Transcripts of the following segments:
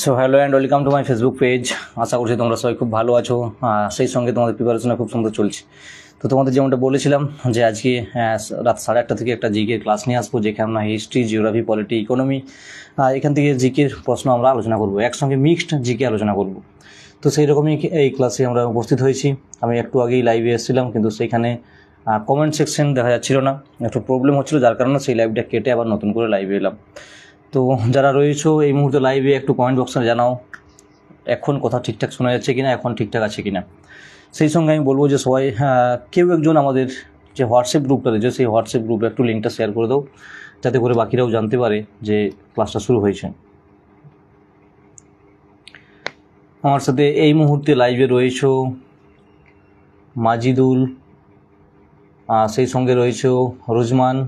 So hello and welcome to my Facebook page. আশা করছি তোমরা সবাই খুব ভালো আছো। সেই সঙ্গে তোমাদের প্রিপারেশনে খুব সুন্দর চলছে। তো তোমাদের যেমনটা বলেছিলাম যে আজকে রাত 1:30 থেকে একটা জিকে ক্লাস নিয়ে আসবো, যেখানে আমরা হিস্ট্রি, জিওগ্রাফি, পলিটি, ইকোনমি এখান থেকে জিকের প্রশ্ন আমরা আলোচনা করবো, একসঙ্গে মিক্সড জিকে আলোচনা করব। তো সেই রকমই এই ক্লাসে আমরা উপস্থিত হয়েছি। আমি একটু আগেই লাইভে এসেছিলাম, কিন্তু সেইখানে কমেন্ট সেকশন দেখা যাচ্ছিল না, একটু প্রবলেম হচ্ছিলো, যার কারণে সেই লাইভটা কেটে আবার নতুন করে লাইভে এলাম। তো যারা রয়েছো এই মুহূর্তে লাইভে, একটু কমেন্ট বক্সে জানাও এখন কথা ঠিকঠাক শোনা যাচ্ছে কিনা, এখন ঠিকঠাক আছে কিনা। সেই সঙ্গে আমি বলবো যে সবাই কেউ একজন আমাদের যে হোয়াটসঅ্যাপ গ্রুপটা রয়েছে, সেই হোয়াটসঅ্যাপ গ্রুপে একটু লিঙ্কটা শেয়ার করে দাও, যাতে করে বাকিরাও জানতে পারে যে ক্লাসটা শুরু হয়েছে। আমার সাথে এই মুহূর্তে লাইভে রয়েছো মাজিদুল, সেই সঙ্গে রয়েছে রুজমান,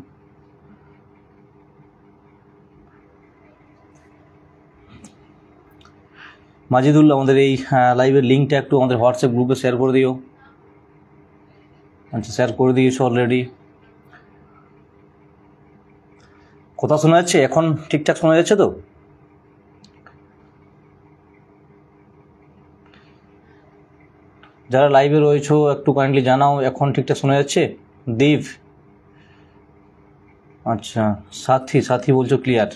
মাজিদুল আমাদের এই লাইভের লিঙ্কটা একটু আমাদের হোয়াটসঅ্যাপ গ্রুপে শেয়ার করে দিও। আচ্ছা, শেয়ার করে দিয়েছো অলরেডি। কথা শোনা যাচ্ছে এখন? ঠিকঠাক শোনা যাচ্ছে তো? যারা লাইভে রয়েছো একটু কাইন্ডলি জানাও এখন ঠিকঠাক শোনা যাচ্ছে। দীপ, আচ্ছা, সাথী বলছো ক্লিয়ার।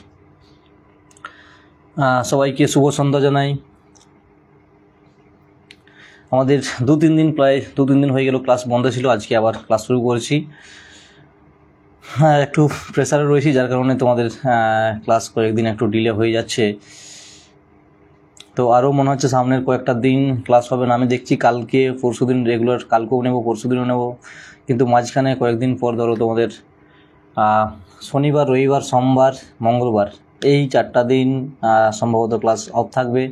সবাইকে শুভ সন্ধ্যা জানাই। আমাদের প্রায় দু তিন দিন হয়ে গেল ক্লাস বন্ধ ছিল, আজকে আবার ক্লাস শুরু করেছি। একটু প্রেসারে রয়েছি, যার কারণে তোমাদের ক্লাস কয়েকদিন একটু ডিলে হয়ে যাচ্ছে। তো আরও মনে হচ্ছে সামনের কয়েকটা দিন ক্লাস হবে না। আমি দেখছি কালকে পরশু দিন রেগুলার, কালকেও নেব, পরশু দিনও নেব, কিন্তু মাঝখানে কয়েকদিন পর ধরো তোমাদের শনিবার, রবিবার, সোমবার, মঙ্গলবার, এই 4টা দিন সম্ভবত ক্লাস অফ থাকবে।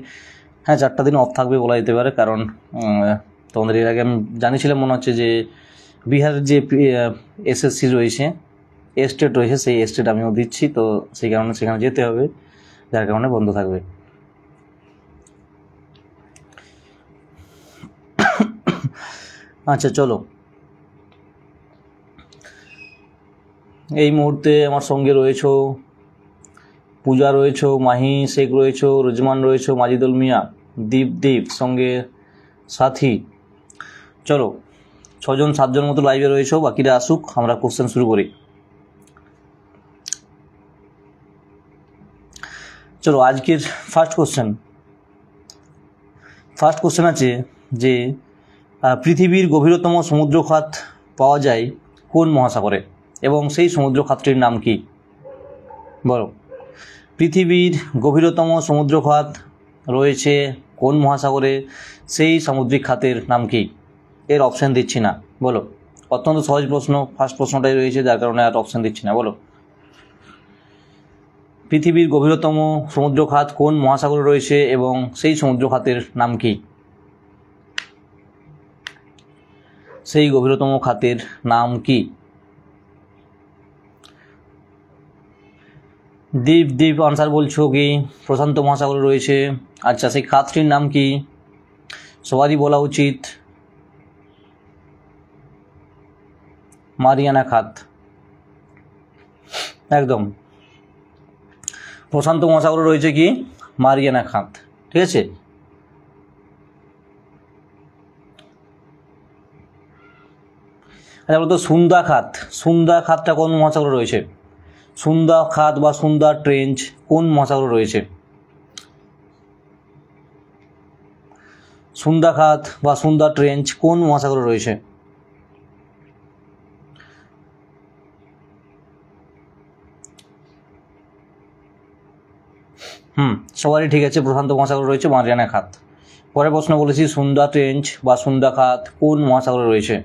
হ্যাঁ, 4টা দিন অফ থাকবে বলা যেতে পারে, কারণ তোমাদের এর আগে আমি জানিয়েছিলাম মনে হচ্ছে যে বিহারের যে এসএসসি রয়েছে, এস্টেট রয়েছে, সেই এস্টেট আমিও দিচ্ছি, তো সেই কারণে সেখানে যেতে হবে, যার কারণে বন্ধ থাকবে। আচ্ছা চলো, এই মুহূর্তে আমার সঙ্গে রয়েছো পূজা, রয়েছো মাহি শেখ, রয়েছো রুজমান, রয়েছো মাজিদুল মিয়া, দীপ সঙ্গে সাথী। চলো 6-7জন মতো লাইভে রয়েছো, বাকিরা আসুক, আমরা কোশ্চেন শুরু করি। চলো আজকের ফার্স্ট কোশ্চেন আছে যে পৃথিবীর গভীরতম সমুদ্রখাত পাওয়া যায় কোন মহাসাগরে, এবং সেই সমুদ্রখাতটির নাম কি? বলো, পৃথিবীর গভীরতম সমুদ্রখাত রয়েছে কোন মহাসাগরে, সেই সামুদ্রিক খাতের নাম কি? এর অপশান দিচ্ছি না, বলো। অত্যন্ত সহজ প্রশ্ন, ফার্স্ট প্রশ্নটাই রয়েছে, যার কারণে আর অপশান দিচ্ছি না। বলো, পৃথিবীর গভীরতম সমুদ্রখাত কোন মহাসাগরে রয়েছে এবং সেই সমুদ্রখাতের নাম কি? সেই গভীরতম খাতের নাম কি? দীপ আনসার বলছো কি প্রশান্ত মহাসাগরে রয়েছে? আচ্ছা, সেই খাতটির নাম কি? সবারই বলা উচিত মারিয়ানা খাত। একদম, প্রশান্ত মহাসাগরে রয়েছে কি? মারিয়ানা খাত। ঠিক আছে, আচ্ছা বলতো সুন্দা খাতটা কোন মহাসাগরে রয়েছে? সুন্দা খাত বা সুন্দা ট্রেঞ্চ কোন মহাসাগরে রয়েছে? সুন্দা খাত বা সুন্দা ট্রেঞ্চ কোন মহাসাগরে রয়েছে? সবারই ঠিক আছে, প্রশান্ত মহাসাগরে রয়েছে মারিয়ানা খাত। পরের প্রশ্ন বলেছি সুন্দা ট্রেঞ্চ বা সুন্দা খাত কোন মহাসাগরে রয়েছে,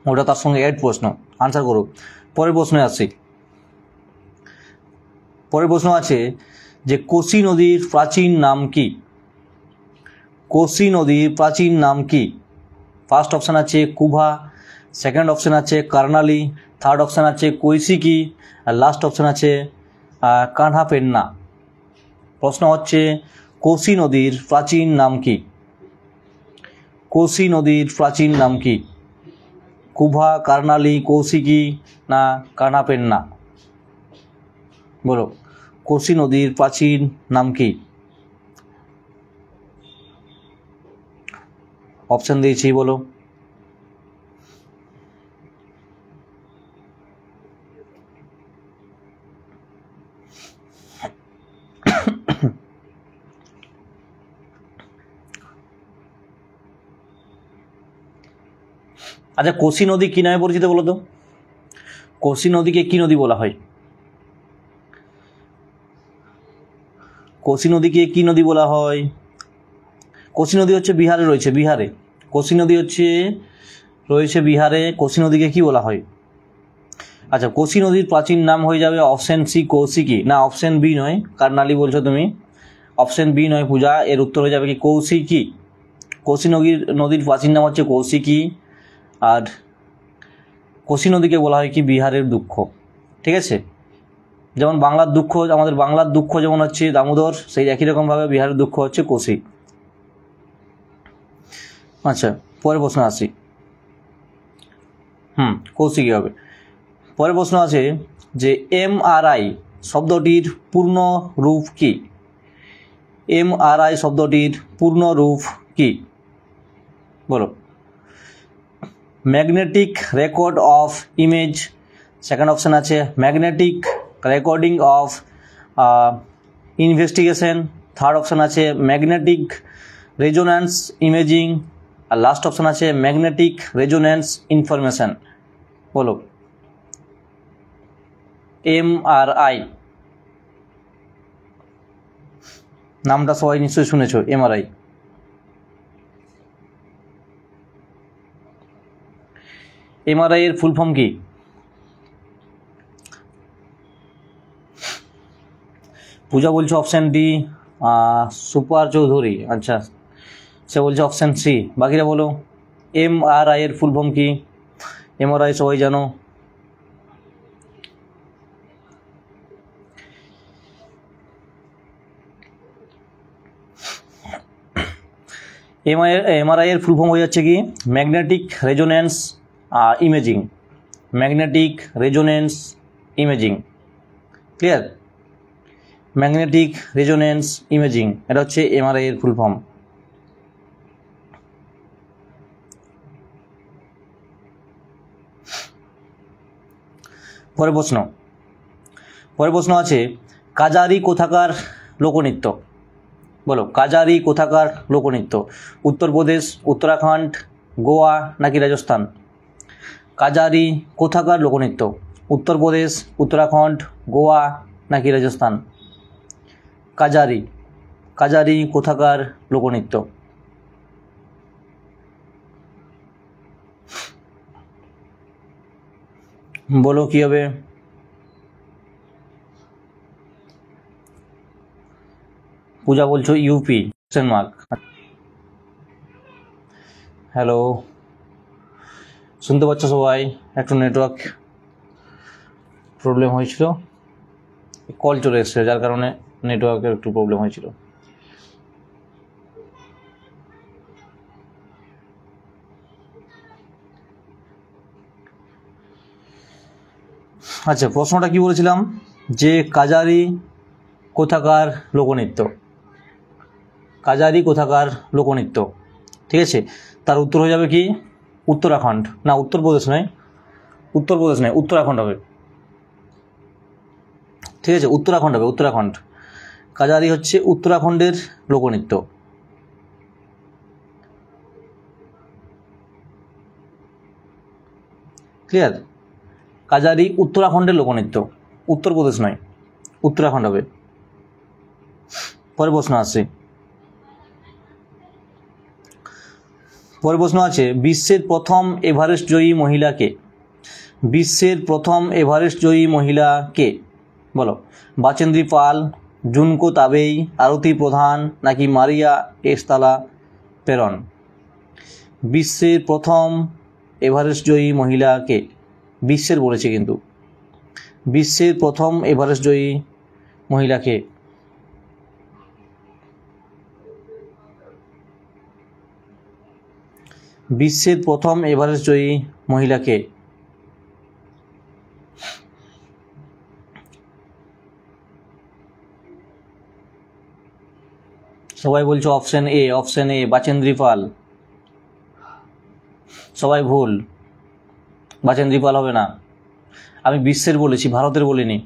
ওটা তার সঙ্গে এড প্রশ্ন, আনসার করো। পরের প্রশ্নে আসছি। পরের প্রশ্ন আছে যে কোসি নদীর প্রাচীন নাম কি? কোসি নদীর প্রাচীন নাম কি? ফার্স্ট অপশান আছে কুভা, সেকেন্ড অপশান আছে কার্নালি, থার্ড অপশান আছে কৈশিকি, আর লাস্ট অপশান আছে কানহাপেন্না। প্রশ্ন হচ্ছে কোসি নদীর প্রাচীন নাম কি? কোসি নদীর প্রাচীন নাম কি? কুভা, কার্নালি, কৌশিকী না কানাপেন্না? বলো, কোসি নদীর প্রাচীন নাম কি? অপশন দিয়েছি, বলো। আচ্ছা, কোসি নদী কি নামে পরিচিত বলো তো? কোসি নদীকে কি নদী বলা হয়? কোসি নদীকে কি নদী বলা হয়? কোসি নদী হচ্ছে বিহারে রয়েছে, বিহারে কোসি নদী রয়েছে বিহারে। কোসি নদীকে কি বলা হয়? আচ্ছা, কোসি নদীর প্রাচীন নাম হয়ে যাবে অপশন সি কৌশিকী, না অপশন বি নয়, কার্নালি বলছো তুমি, অপশন বি নয় পূজা, এর উত্তর হয়ে যাবে কি কৌশিকী। কোসি নদীর প্রাচীন নাম হচ্ছে কৌশিকী। আর কোসি নদীকে বলা হয় কি বিহারের দুঃখ, ঠিক আছে। যেমন বাংলার দুঃখ, আমাদের বাংলার দুঃখ যেমন হচ্ছে দামোদর, সেই একই রকমভাবে বিহারের দুঃখ হচ্ছে কোসি। আচ্ছা, পরের প্রশ্ন আসি। কৌশিকী হবে। পরের প্রশ্ন আছে যে এমআরআই শব্দটির পূর্ণ রূপ কি? এমআরআই শব্দটির পূর্ণ রূপ কি? বলো। Magnetic record of image, second option আছে magnetic recording of investigation, third option আছে ম্যাগনেটিক রেজোন্যান্স ইমেজিং, আর লাস্ট অপশান আছে ম্যাগনেটিক রেজোন্যান্স ইনফরমেশন। বলো। এমআরআই নামটা সবাই নিশ্চয়ই শুনেছো, এমআরআই। এমআরআই এর ফুল ফর্ম কি? পূজা বলছে অপশান ডি, সুপার চৌধুরী আচ্ছা সে বলছে অপশান সি, বাকিরা বলো এমআরআই এর ফুল ফর্ম কি? এমআরআই সবাই জানো। এমআরআই এর ফুল ফর্ম হয়ে যাচ্ছে কি magnetic resonance imaging, magnetic resonance imaging, clear? Magnetic resonance imaging, এটা হচ্ছে এমআরআই এর ফুল ফর্ম। পরের প্রশ্ন আছে কাজারি কোথাকার লোকনৃত্য? বলো, কাজারি কোথাকার লোকনৃত্য? উত্তরপ্রদেশ, উত্তরাখণ্ড, গোয়া নাকি রাজস্থান? কাজারি কোথাকার লোকনৃত্য? উত্তরপ্রদেশ, উত্তরাখণ্ড, গোয়া নাকি রাজস্থান? কাজারি কোথাকার লোকনৃত্য? বলো কি হবে? পূজা বলছো ইউপি, কোশ্চেন মার্ক। হ্যালো, শুনতে পাচ্ছ সবাই? একটু নেটওয়ার্ক প্রবলেম হয়েছিল, কল চলে এসেছে যার কারণে নেটওয়ার্কের একটু প্রবলেম হয়েছিল। আচ্ছা, প্রশ্নটা কি বলেছিলাম যে কাজারি কোথাকার লোকনৃত্য? কাজারি কোথাকার লোকনৃত্য, ঠিক আছে। তার উত্তর হয়ে যাবে কি উত্তরাখণ্ড, না উত্তরপ্রদেশ নয়, উত্তরাখণ্ড হবে, ঠিক আছে। উত্তরাখণ্ড হবে, উত্তরাখণ্ড। কাজারি হচ্ছে উত্তরাখণ্ডের লোকনৃত্য, ক্লিয়ার? কাজারি উত্তরাখণ্ডের লোকনৃত্য, উত্তরপ্রদেশ নয়, উত্তরাখণ্ড হবে। পরের প্রশ্ন আসছে। পরের প্রশ্ন আছে বিশ্বের প্রথম এভারেস্ট জয়ী মহিলা কে? বিশ্বের প্রথম এভারেস্ট জয়ী মহিলা কে? বলো। বাচেন্দ্রী পাল, জুনকো তাবেই, আরতি প্রধান নাকি মারিয়া এস্তালা পেরন? বিশ্বের প্রথম এভারেস্ট জয়ী মহিলা কে? বিশ্বের বলেছে কিন্তু, বিশ্বের প্রথম এভারেস্ট জয়ী মহিলা কে? বিশ্বের প্রথম এভারেস্ট জয়ী মহিলা কে? সবাই বলছো অপশন এ, বাচেন্দ্রী পাল। সবাই ভুল, বাচেন্দ্রী পাল হবে না। আমি বিশ্বের বলেছি, ভারতের বলিনি।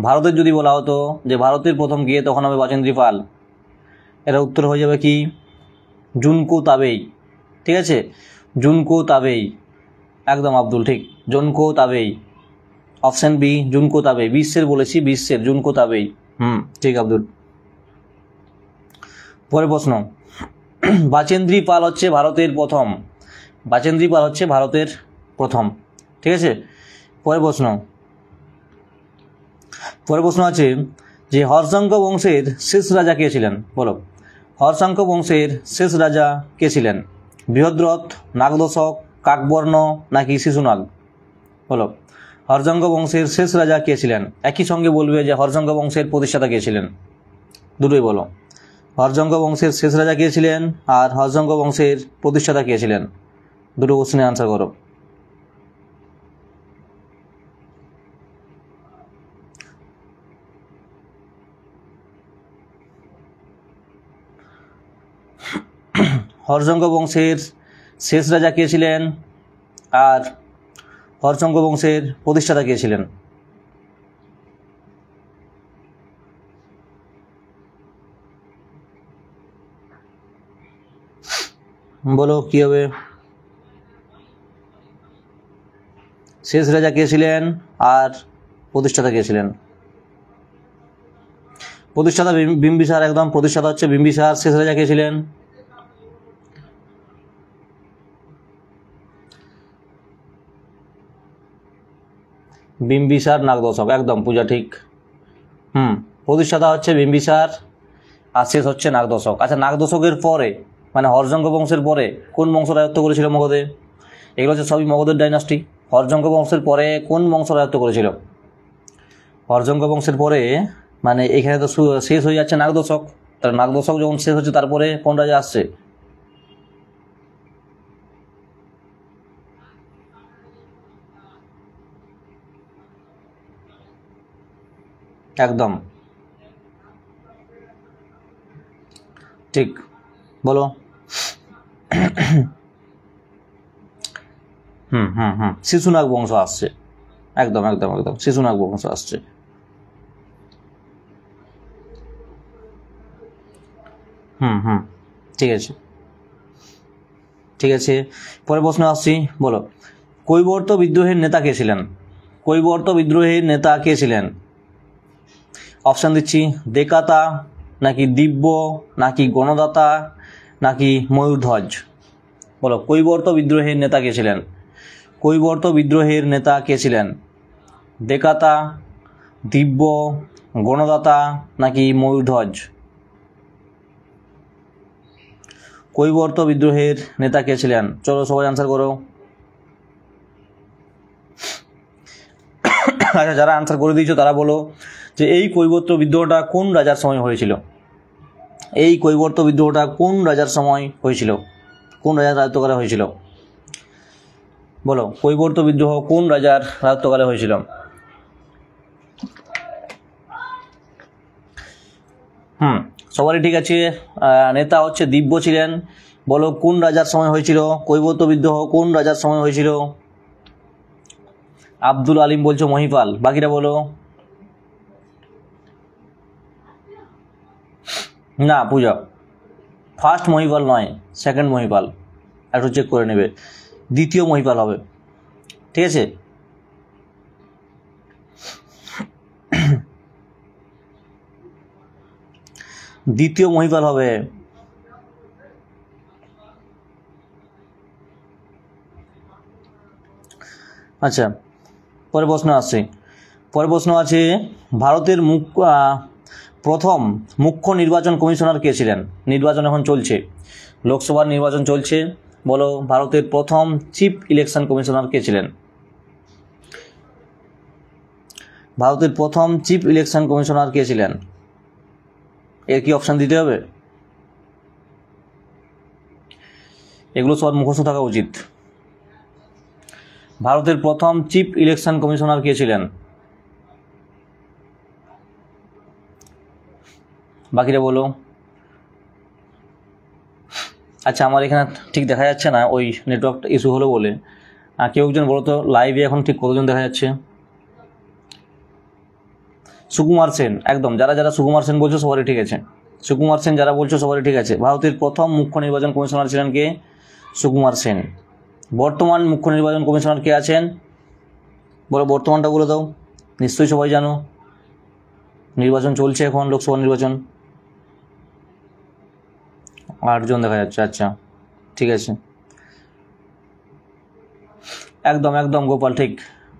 ভারতের যদি বলা হতো যে ভারতের প্রথম গিয়ে, তখন হবে বাচেন্দ্রী পাল। এর উত্তর হয়ে যাবে কি, জুনকো তাবেই। ঠিক আছে, জুনকো তাবেই, একদম আব্দুল ঠিক, Junko Tabei. Option B, Junko Tabei. বিশ্বের বলেছি, বিশ্বের, জুনকো তাবেই। ঠিক আব্দুল। পরের প্রশ্ন, বাচেন্দ্রী পাল হচ্ছে ভারতের প্রথম। বাচেন্দ্রী পাল হচ্ছে ভারতের প্রথম। ঠিক আছে, পরের প্রশ্ন আছে যে হর্ষাঙ্ক বংশের শেষ রাজা কে ছিলেন? বলো, হর্ষাঙ্ক বংশের শেষ রাজা কে ছিলেন? বৃহদ্রথ, নাগদশক, কাকবর্ণ নাকি শিশুনাগ? বলো, হর্ষাঙ্ক বংশের শেষ রাজা কে ছিলেন? একই সঙ্গে বলবে যে হর্ষাঙ্ক বংশের প্রতিষ্ঠাতা কে ছিলেন। দুটোই বলো, হর্ষাঙ্ক বংশের শেষ রাজা কে ছিলেন আর হর্ষাঙ্ক বংশের প্রতিষ্ঠাতা কে ছিলেন। দুটো কোশ্চেনে আনসার করো। হর্ষাঙ্ক বংশের শেষ রাজা কে ছিলেন আর হর্ষাঙ্ক বংশের প্রতিষ্ঠাতা কে ছিলেন? বলো কি হবে? শেষ রাজা কে ছিলেন আর প্রতিষ্ঠাতা কে ছিলেন? প্রতিষ্ঠাতা বিম্বিসার, একদম প্রতিষ্ঠাতা হচ্ছে বিম্বিসার। শেষ রাজা কে ছিলেন? বিম্বিসার নাগদশক, একদম পূজা ঠিক। প্রতিষ্ঠাতা হচ্ছে বিম্বিসার আর শেষ হচ্ছে নাগদশক। আচ্ছা, নাগদশকের পরে মানে হর্ষাঙ্ক বংশের পরে কোন বংশ রাজত্ব করেছিল মগধে? এগুলো হচ্ছে সবই মগধের ডাইনাস্টি। হর্ষাঙ্ক বংশের পরে কোন বংশ রাজত্ব করেছিল? হর্ষাঙ্ক বংশের পরে মানে এখানে তো শেষ হয়ে যাচ্ছে নাগদশক, তাহলে নাগদশক যখন শেষ হচ্ছে তারপরে কোন রাজা আসছে? একদম ঠিক, বলো। শিশুনাগ বংশ আসছে, একদম একদম একদম শিশুনাগ বংশ আসছে। ঠিক আছে ঠিক আছে, পরের প্রশ্ন আসছি। বলো, কৈবর্ত বিদ্রোহের নেতা কে ছিলেন? কৈবর্ত বিদ্রোহের নেতা কে ছিলেন? অপশান দিচ্ছি, দেকাতা নাকি দিব্য নাকি গণদাতা নাকি ময়ূরধ্বজ? বলো, কৈবর্ত বিদ্রোহের নেতা কে ছিলেন? কৈবর্ত বিদ্রোহের নেতা কে ছিলেন? দেকাতা, দিব্য, গণদাতা নাকি ময়ূরধ্বজ? কৈবর্ত বিদ্রোহের নেতা কে ছিলেন? চলো সবাই আনসার করো। আচ্ছা, যারা আনসার করে দিয়েছো তারা বলো যে এই কৈবর্ত বিদ্রোহটা কোন রাজার সময় হয়েছিল? এই কৈবর্ত বিদ্রোহটা কোন রাজার সময় হয়েছিল? কোন রাজার রাজত্বকালে হয়েছিল? বলো, কৈবর্ত বিদ্রোহ কোন রাজার রাজত্বকালে হয়েছিল? সবারই ঠিক আছে। নেতা হচ্ছে দিব্য ছিলেন। বলো কোন রাজার সময় হয়েছিল? কৈবর্ত বিদ্রোহ কোন রাজার সময় হয়েছিল? আব্দুল আলিম বলছো মহিপাল, বাকিরা বলো। না পূজা, ফার্স্ট মহিপাল নয়, সেকেন্ড মহিপাল। একটু চেক করে নেবে, দ্বিতীয় মহিপাল হবে। ঠিক আছে, দ্বিতীয় মহিপাল হবে। আচ্ছা, পরের প্রশ্ন আসছে। পরের প্রশ্ন আছে, ভারতের প্রথম মুখ্য নির্বাচন কমিশনার কে ছিলেন? নির্বাচন এখন চলছে, লোকসভার নির্বাচন চলছে। বলো, ভারতের প্রথম চিফ ইলেকশন কমিশনার কে ছিলেন? ভারতের প্রথম চিফ ইলেকশন কমিশনার কে ছিলেন? এর কি অপশান দিতে হবে? এগুলো সবার মুখস্থ থাকা উচিত। ভারতের প্রথম চিফ ইলেকশন কমিশনার কে ছিলেন? বাকিরা বলো। আচ্ছা, আমার এখানে ঠিক দেখা যাচ্ছে না, ওই নেটওয়ার্ক ইস্যু হলো বলে। কেউ একজন বলো তো লাইভে এখন ঠিক কতজন দেখা যাচ্ছে? সুকুমার সেন, একদম, যারা যারা সুকুমার সেন বলছো সবারই ঠিক আছে। সুকুমার সেন যারা বলছো সবারই ঠিক আছে। ভারতের প্রথম মুখ্য নির্বাচন কমিশনার ছিলেন কে? সুকুমার সেন। বর্তমান মুখ্য নির্বাচন কমিশনার কে আছেন? বলো, বর্তমানটা বলে দাও, নিশ্চয়ই সবাই জানো। নির্বাচন চলছে এখন, লোকসভা নির্বাচন। 8 জন দেখা যাচ্ছে, আচ্ছা ঠিক আছে, একদম একদম গোপাল ঠিক।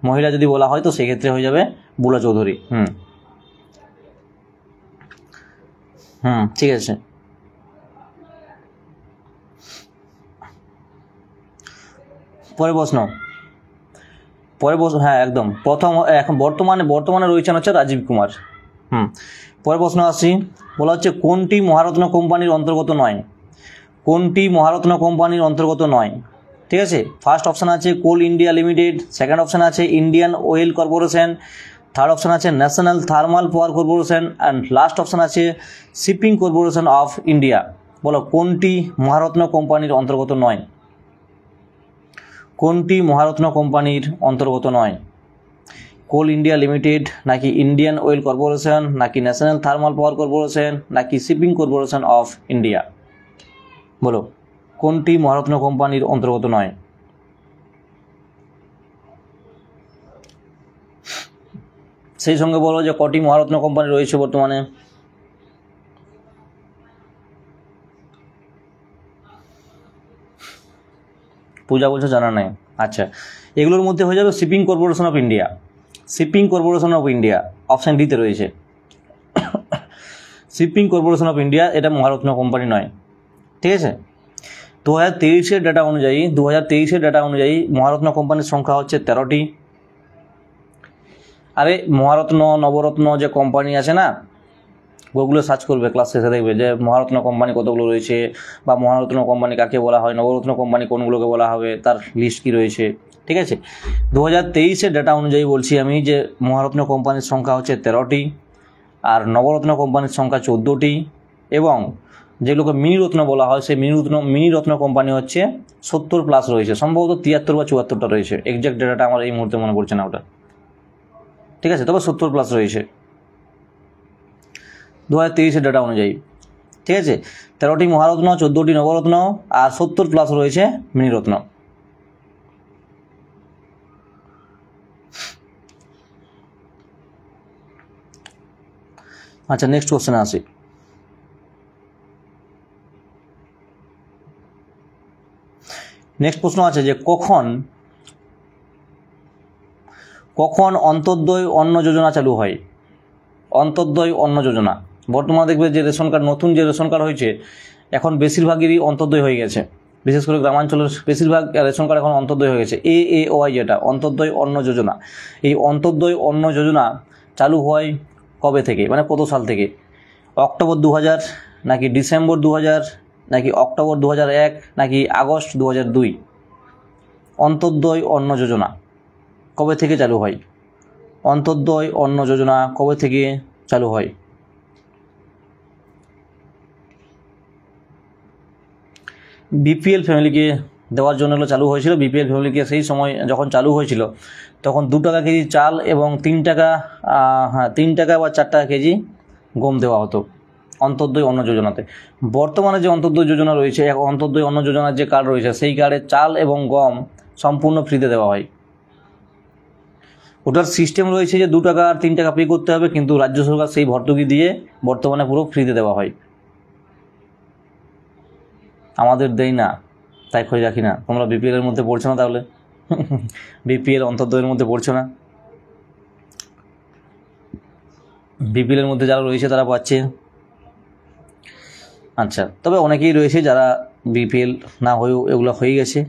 মহিলা যদি বলা হয় তো সেক্ষেত্রে হয়ে যাবে বুলা চৌধুরী। ঠিক আছে। পরের প্রশ্ন, হ্যাঁ একদম প্রথম, এখন বর্তমানে রয়েছেন হচ্ছে রাজীব কুমার। পরের প্রশ্ন আসছি, বলা হচ্ছে কোনটি মহারত্ন কোম্পানির অন্তর্গত নয়? কোনটি মহারত্ন কোম্পানির অন্তর্গত নয়? ঠিক আছে, ফার্স্ট অপশান আছে Coal India Limited, second option আছে Indian Oil Corporation, third option আছে National Thermal Power Corporation, and last option আছে শিপিং কর্পোরেশন অফ ইন্ডিয়া। বলো কোনটি মহারত্ন কোম্পানির অন্তর্গত নয়? কোনটি মহারত্ন কোম্পানির অন্তর্গত নয়? কোল ইন্ডিয়া লিমিটেড, নাকি ইন্ডিয়ান অয়েল কর্পোরেশন, নাকি ন্যাশনাল থার্মাল পাওয়ার কর্পোরেশন, নাকি শিপিং কর্পোরেশন অফ ইন্ডিয়া? বলো কোনটি মহারত্ন কোম্পানির অন্তর্গত নয়? সেই সঙ্গে বলো যে কটি মহারত্ন কোম্পানি রয়েছে বর্তমানে? পূজা বলছো জানা নাই, আচ্ছা। এগুলোর মধ্যে হয়ে যাবে shipping Corporation of India. Shipping Corporation of India option ডিতে রয়েছে। শিপিং কর্পোরেশন অফ ইন্ডিয়া এটা মহারত্ন কোম্পানি নয়, ঠিক আছে। 2023-এর ডাটা অনুযায়ী মহারত্ন কোম্পানির সংখ্যা হচ্ছে 13টি। আরে মহারত্ন নবরত্ন যে কোম্পানি আছে না, ওগুলো সার্চ করবে, ক্লাস শেষে দেখবে যে মহারত্ন কোম্পানি কতগুলো রয়েছে, বা মহারত্ন কোম্পানি কাকে বলা হয়, নবরত্ন কোম্পানি কোনগুলোকে বলা হবে, তার লিস্ট কী রয়েছে, ঠিক আছে। 2023-এর ডাটা অনুযায়ী বলছি আমি যে মহারত্ন কোম্পানির সংখ্যা হচ্ছে 13টি, আর নবরত্ন কোম্পানির সংখ্যা 14টি, এবং যেগুলোকে মিনিরত্ন বলা হয় সেই মিনিরত্ন কোম্পানি হচ্ছে 70+ রয়েছে, সম্ভবত 73 বা 74টা রয়েছে। এক্সাক্ট ডেটাটা আমার এই মুহূর্তে মনে পড়ছে না ওটা, ঠিক আছে, তবে 70+ রয়েছে 2023-এর ডাটা অনুযায়ী, ঠিক আছে। 13টি মহারত্ন, 14টি নবরত্ন, আর 70+ রয়েছে মিনিরত্ন। আচ্ছা, নেক্সট কোশ্চেনে আসি। নেক্সট প্রশ্ন আছে যে কখন অন্তর্দয় অন্ন যোজনা চালু হয়? অন্তর্দয় অন্ন যোজনা, বর্তমানে দেখবে যে রেশন কার্ড, নতুন যে রেশন কার্ড হয়েছে, এখন বেশিরভাগেরই অন্তর্দয় হয়ে গেছে, বিশেষ করে গ্রামাঞ্চলের বেশিরভাগ রেশন কার্ড এখন অন্তর্দয় হয়ে গেছে। AAOI যেটা অন্তর্দয় অন্ন যোজনা, এই অন্তর্দয় অন্ন যোজনা চালু হয় কবে থেকে, মানে কত সাল থেকে? অক্টোবর 2000, নাকি ডিসেম্বর 2000, নাকি অক্টোবর 2001, নাকি আগস্ট 2002? অন্তর্দয় অন্ন যোজনা কবে থেকে চালু হয়? অন্তর্দয় অন্ন যোজনা কবে থেকে চালু হয়? বিপিএল ফ্যামিলিকে দেওয়ার জন্য চালু হয়েছিল। বিপিএল ফ্যামিলিকে সেই সময় যখন চালু হয়েছিল তখন 2 টাকা কেজি চাল এবং 3 টাকা বা 4 টাকা কেজি গম দেওয়া হতো অন্তর্দয় অন্ন যোজনাতে। বর্তমানে যে অন্তর্দয় যোজনা রয়েছে, অন্তর্দয় অন্ন যোজনার যে কার্ড রয়েছে সেই কার্ডে চাল এবং গম সম্পূর্ণ ফ্রিতে দেওয়া হয়। ওটার সিস্টেম রয়েছে যে 2 টাকা আর 3 টাকা পে করতে হবে, কিন্তু রাজ্য সরকার সেই ভর্তুকি দিয়ে বর্তমানে পুরো ফ্রিতে দেওয়া হয়। আমাদের দেয় না, তাই খোঁজ রাখি না। তোমরা বিপিএলের মধ্যে পড়ছো না তাহলে? বিপিএল অন্তর্দয়ের মধ্যে পড়ছো না? বিপিএলের মধ্যে যারা রয়েছে তারা পাচ্ছে। আচ্ছা, তবে অনেকেই রয়েছে যারা বিপিএল না হয়েও এগুলো হয়ে গেছে।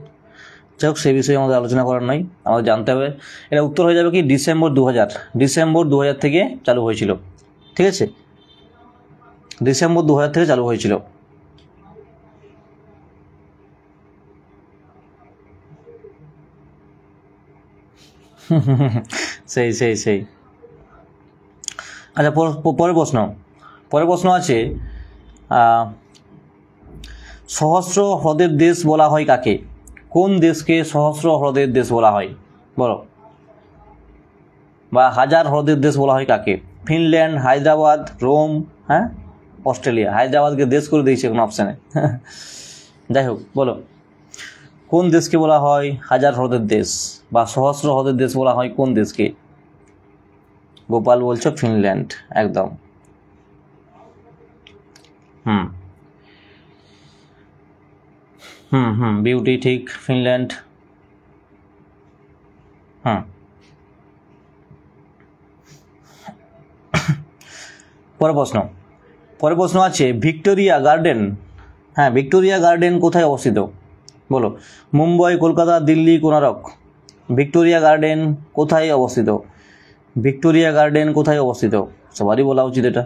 যাই হোক, সেই বিষয়ে আমাদের আলোচনা করার নয়, আমাদের জানতে হবে। এটা উত্তর হয়ে যাবে কি ডিসেম্বর 2000 থেকে চালু হয়েছিল, ঠিক আছে। ডিসেম্বর 2000 থেকে চালু হয়েছিল। সেই আচ্ছা, পরের প্রশ্ন আছে সহস্র হ্রদের দেশ বলা হয় কাকে? কোন দেশকে সহস্র হ্রদের দেশ বলা হয় বলো? বা হাজার হ্রদের দেশ বলা হয় কাকে? ফিনল্যান্ড, হায়দ্রাবাদ, রোম, হ্যাঁ অস্ট্রেলিয়া। হায়দ্রাবাদকে দেশ করে দিয়েছে কোনো অপশানে। যাই হোক বলো, কোন দেশকে বলা হয় হাজার হ্রদের দেশ বা সহস্র হ্রদের দেশ বলা হয় কোন দেশকে? গোপাল বলছো ফিনল্যান্ড, একদম। হুম হুম হুম বিউটি, ঠিক, ফিনল্যান্ড। হুম পরের প্রশ্ন আছে ভিক্টোরিয়া গার্ডেন। হ্যাঁ, ভিক্টোরিয়া গার্ডেন কোথায় অবস্থিত বলো? মুম্বাই, কলকাতা, দিল্লি, কোনারক। ভিক্টোরিয়া গার্ডেন কোথায় অবস্থিত? ভিক্টোরিয়া গার্ডেন কোথায় অবস্থিত? সবারই বলা উচিত এটা।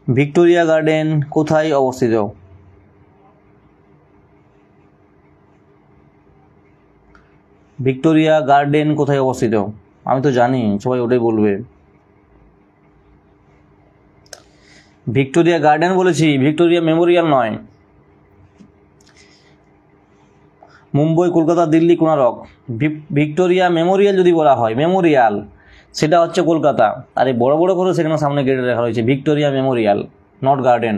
ভিক্টোরিয়া গার্ডেন কোথায় অবস্থিত? ভিক্টোরিয়া গার্ডেন কোথায় অবস্থিত? আমি তো জানি, সবাই ওটাই বলবে। ভিক্টোরিয়া গার্ডেন বলেছি, ভিক্টোরিয়া মেমোরিয়াল নয়। মুম্বই, কলকাতা, দিল্লি, কোনারক। ভিক্টোরিয়া মেমোরিয়াল যদি বলা হয়, মেমোরিয়াল সেটা হচ্ছে কলকাতা। আর এই বড় বড় করে সেখানে সামনে গেটে লেখা রয়েছে ভিক্টোরিয়া মেমোরিয়াল, নট গার্ডেন।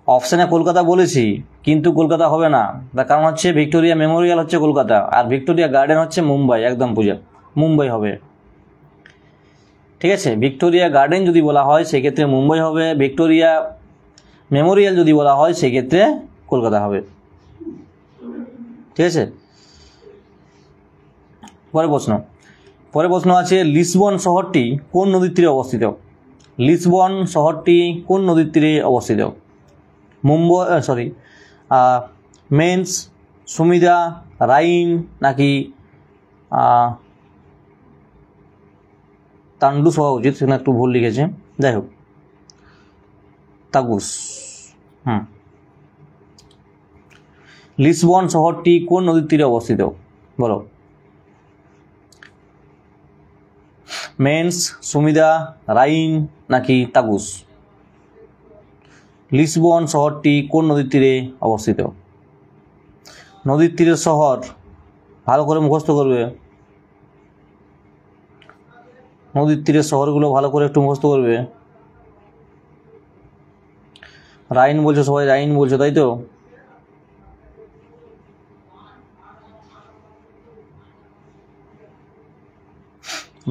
অপশানে কলকাতা বলেছি, কিন্তু কলকাতা হবে না, তার কারণ হচ্ছে ভিক্টোরিয়া মেমোরিয়াল হচ্ছে কলকাতা আর ভিক্টোরিয়া গার্ডেন হচ্ছে মুম্বাই, একদম পূজা, মুম্বাই হবে। ঠিক আছে, ভিক্টোরিয়া গার্ডেন যদি বলা হয় সেক্ষেত্রে মুম্বাই হবে, ভিক্টোরিয়া মেমোরিয়াল যদি বলা হয় সেক্ষেত্রে কলকাতা হবে। ঠিক আছে, পরের প্রশ্ন আছে লিসবন শহরটি কোন নদীর তীরে অবস্থিত? লিসবন শহরটি কোন নদীর তীরে অবস্থিত? মুম্বাই, মেন্স, সুমিদা, রাইন নাকি তান্ডুস হওয়া উচিত, সেখানে একটু ভুল লিখেছে, যাই হোক তাগুস। লিসবন শহরটি কোন নদীর তীরে অবস্থিত বলো? মেন্স, সুমিদা, রাইন নাকি তাগুস? লিসবন শহরটি কোন নদীর তীরে অবস্থিত? নদীর তীরের শহর ভালো করে মুখস্থ করবে, নদীর তীরের শহরগুলো ভালো করে একটু মুখস্থ করবে। রাইন বলছো, সবাই রাইন বলছো, তাই তো?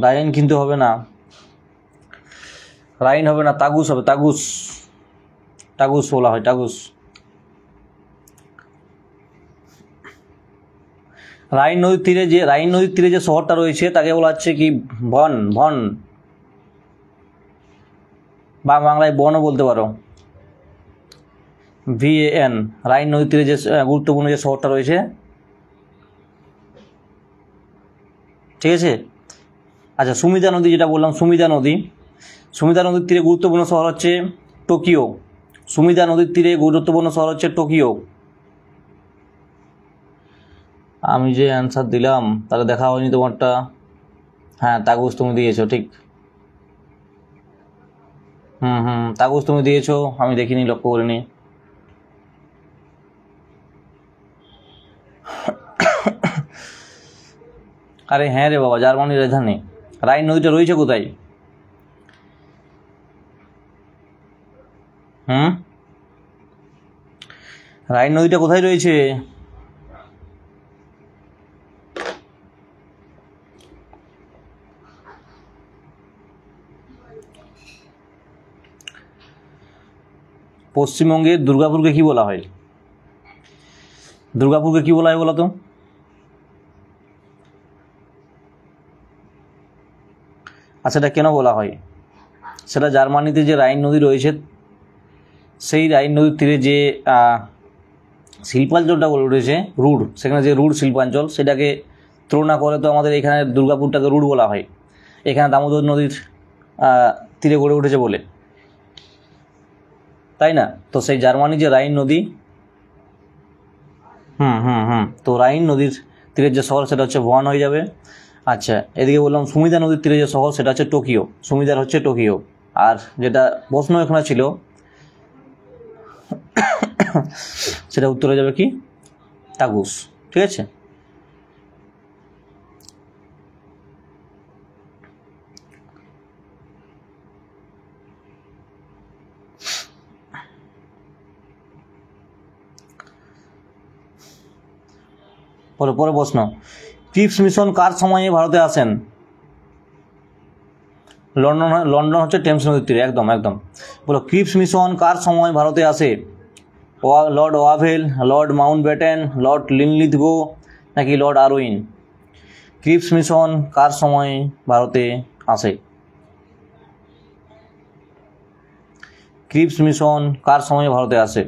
রাইন কিন্তু হবে না, রাইন হবে না, তাগুস হবে, তাগুস। টাগুস বলা হয়, টাগুস। রাইন নদীর তীরে যে শহরটা রয়েছে তাকে বলা হচ্ছে কি ভন, বা বাংলায় বনও বলতে পারো, VAN। রাইন নদীর তীরে যে গুরুত্বপূর্ণ যে শহরটা রয়েছে, ঠিক আছে। আচ্ছা, সুমিদা নদী যেটা বললাম, সুমিদা নদীর তীরে গুরুত্বপূর্ণ শহর হচ্ছে টোকিও। সুমিদা নদীর তীরে গুরুত্বপূর্ণ শহর হচ্ছে টোকিও। আমি যে অ্যান্সার দিলাম তাহলে দেখা হয়নি তোমারটা। হ্যাঁ, তাগুস তুমি দিয়েছো, ঠিক। তাগুস তুমি দিয়েছো, আমি দেখিনি, লক্ষ্য করিনি। আরে হ্যাঁ রে বাবা, জার্মানির রাজধানী। রাইন নদীটা রয়েছে কোথায়? রাইন নদীটা কোথায় রয়েছে? পশ্চিমবঙ্গের দুর্গাপুরকে কি বলা হয়? দুর্গাপুরকে কি বলা হয় বলো তো? আচ্ছা, এটা কেন বলা হয়? সেটা জার্মানিতে যে রাইন নদী রয়েছে, সেই রাইন নদীর তীরে যে শিল্পাঞ্চলটা গড়ে উঠেছে, রুড, সেখানে যে রুড শিল্পাঞ্চল, সেটাকে তুলনা করে তো আমাদের এখানে দুর্গাপুরটাকে রুড বলা হয়, এখানে দামোদর নদীর তীরে গড়ে উঠেছে বলে, তাই না? তো সেই জার্মানি যে রাইন নদী, তো রাইন নদীর তীরের যে শহর সেটা হচ্ছে ভন হয়ে যাবে। আচ্ছা, এদিকে বললাম সুমিদা নদীর তীরে যে শহর সেটা হচ্ছে টোকিও, সুমিদার হচ্ছে টোকিও। আর যেটা প্রশ্ন এখানে ছিল সেটা উত্তরে যাবে কি তাগুস। ঠিক আছে, পরে পরে প্রশ্ন, ক্রিপস মিশন কার সময়ে ভারতে আসেন? লন্ডন হচ্ছে টেমস নদীর তীরে, একদম একদম। বলো, ক্রিপস মিশন কার সময় ভারতে আসে? Lord Wavell, Lord Mountbatten, Lord Linlithgow নাকি লর্ড আরউইন? ক্রিপস মিশন কার সময় ভারতে আসে? ক্রিপস মিশন কার সময় ভারতে আসে?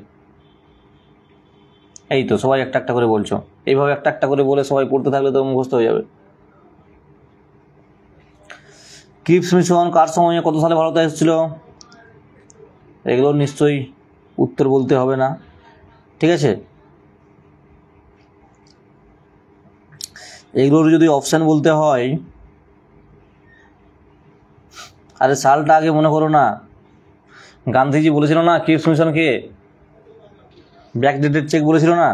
এই তো সবাই একটা একটা করে বলছো, এইভাবে একটা একটা করে বলে সবাই পড়তে থাকলে তো মুখস্থ হয়ে যাবে। ক্রিপস মিশন কার সময়ে কত সালে ভারতে এসেছিল? এগুলো নিশ্চয়ই উত্তর বলতে হবে না, ঠিক আছে। এগুলোর যদি অপশান বলতে হয়, আরে সালটা আগে মনে করো না। গান্ধীজি বলেছিল না ক্রিপস মিশনকে ব্যাকডেটেড চেক বলেছিল না,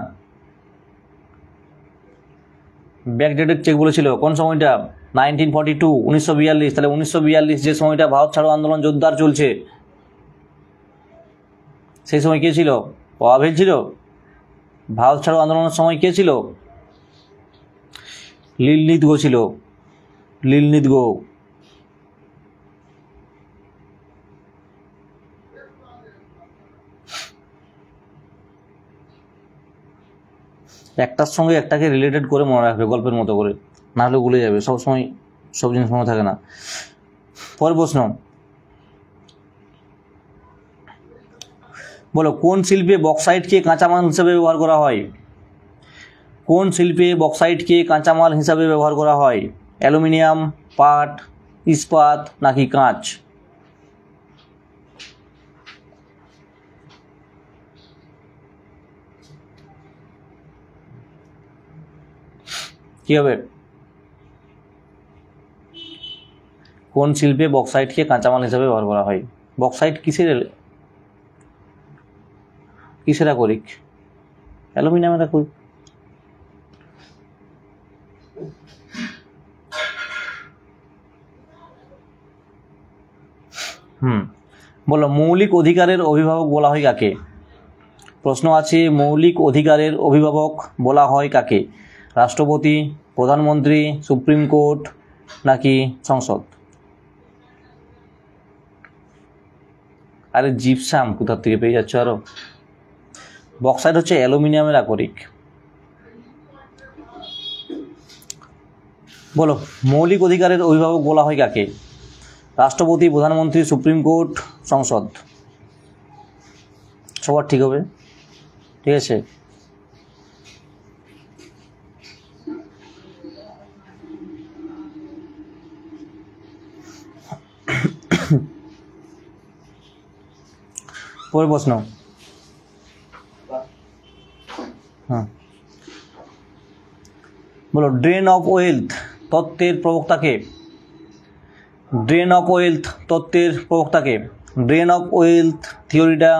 ব্যাকডেটেড চেক বলেছিল। কোন সময়টা? 1942, 1942। তাহলে 1942 যে সময়টা ভারত ছাড়ো আন্দোলন জোরদার চলছে, সেই সময় কে ছিল? ওয়াভেল ছিল। ভারত ছাড়ো আন্দোলনের সময় কে ছিল? লিনলিথগো ছিল, লিনলিথগো। একটার সঙ্গে একটাকে রিলেটেড করে মনে রাখবে, গল্পের মতো করে, নাহলে ভুলে যাবে। সবসময় সব জিনিস মনে থাকে না। পরের প্রশ্ন, বলো, কোন শিল্পে বক্সাইটকে কাঁচামাল হিসাবে ব্যবহার করা হয়? কোন শিল্পে বক্সাইটকে কাঁচামাল হিসাবে ব্যবহার করা হয়? অ্যালুমিনিয়াম, পাট, ইস্পাত নাকি কাঁচ? কি হবে? কোন শিল্পে বক্সাইটকে কাঁচামাল হিসাবে ব্যবহার করা হয়? বক্সাইট কিসের আকরিক? অ্যালুমিনিয়ামের আকরিক। বলো, মৌলিক অধিকারের অভিভাবক বলা হয় কাকে? প্রশ্ন আছে, মৌলিক অধিকারের অভিভাবক বলা হয় কাকে? রাষ্ট্রপতি, প্রধানমন্ত্রী, সুপ্রিম কোর্ট নাকি সংসদ? আরে জিপসাম কোথার থেকে পেয়ে যাচ্ছ আরো? বক্সাইট হচ্ছে অ্যালুমিনিয়ামের আকরিক। বলো, মৌলিক অধিকারের অভিভাবক বলা হয় কাকে? রাষ্ট্রপতি, প্রধানমন্ত্রী, সুপ্রিম কোর্ট, সংসদ? সবার ঠিক হবে, ঠিক আছে। পরের প্রশ্ন, বলো, ড্রেন অফ ওয়েলথ তত্ত্বের প্রবক্তাকে? ড্রেন অফ ওয়েলথ তত্ত্বের প্রবক্তাকে? ড্রেন অফ ওয়েলথ থিওরিটা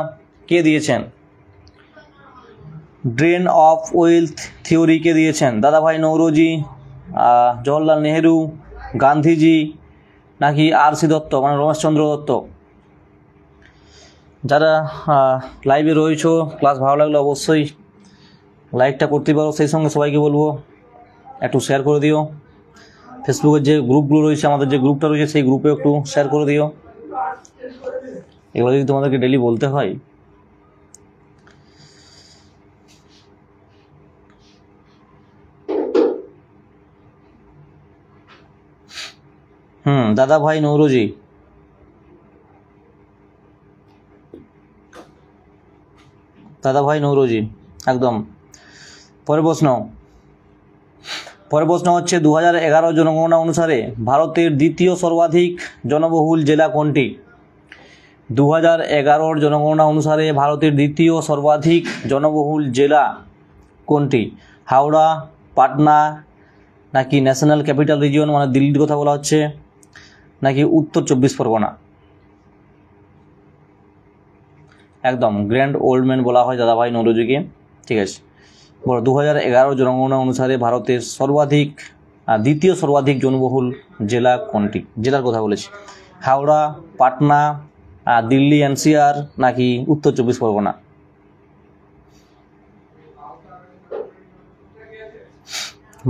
কে দিয়েছেন? ড্রেন অফ ওয়েলথ থিওরি কে দিয়েছেন? দাদাভাই নৌরোজি, জওহরলাল নেহেরু, গান্ধীজি নাকি আর.সি. দত্ত, মানে রমেশচন্দ্র দত্ত? যারা লাইভে রয়েছো, ক্লাস ভালো লাগলে অবশ্যই লাইকটা করতে পারো। সেই সঙ্গে সবাইকে বলবো একটু শেয়ার করে দিও। ফেসবুকের যে গ্রুপগুলো রয়েছে, আমাদের যে গ্রুপটা রয়েছে, সেই গ্রুপে একটু শেয়ার করে দিও। এগুলো যদি তোমাদেরকে ডেলি বলতে হয়। দাদাভাই নৌরোজি, দাদাভাই নৌরোজি একদম। পরের প্রশ্ন হচ্ছে 2011 জনগণনা অনুসারে ভারতের দ্বিতীয় সর্বাধিক জনবহুল জেলা কোনটি? 2011 জনগণনা অনুসারে ভারতের দ্বিতীয় সর্বাধিক জনবহুল জেলা কোনটি? হাওড়া, পাটনা, নাকি ন্যাশনাল ক্যাপিটাল রিজিয়ন মানে দিল্লির কথা বলা হচ্ছে, নাকি উত্তর 24 পরগনা? একদম গ্র্যান্ড ওল্ড ম্যান বলা হয় দাদাভাই নৌরোজিকে। ঠিক আছে, বলো 2011 জনগণনা অনুসারে ভারতের দ্বিতীয় সর্বাধিক জনবহুল জেলা কোনটি? জেলার কথা বলেছি, হাওড়া, পাটনা, দিল্লি এনসিআর নাকি উত্তর 24 পরগনা?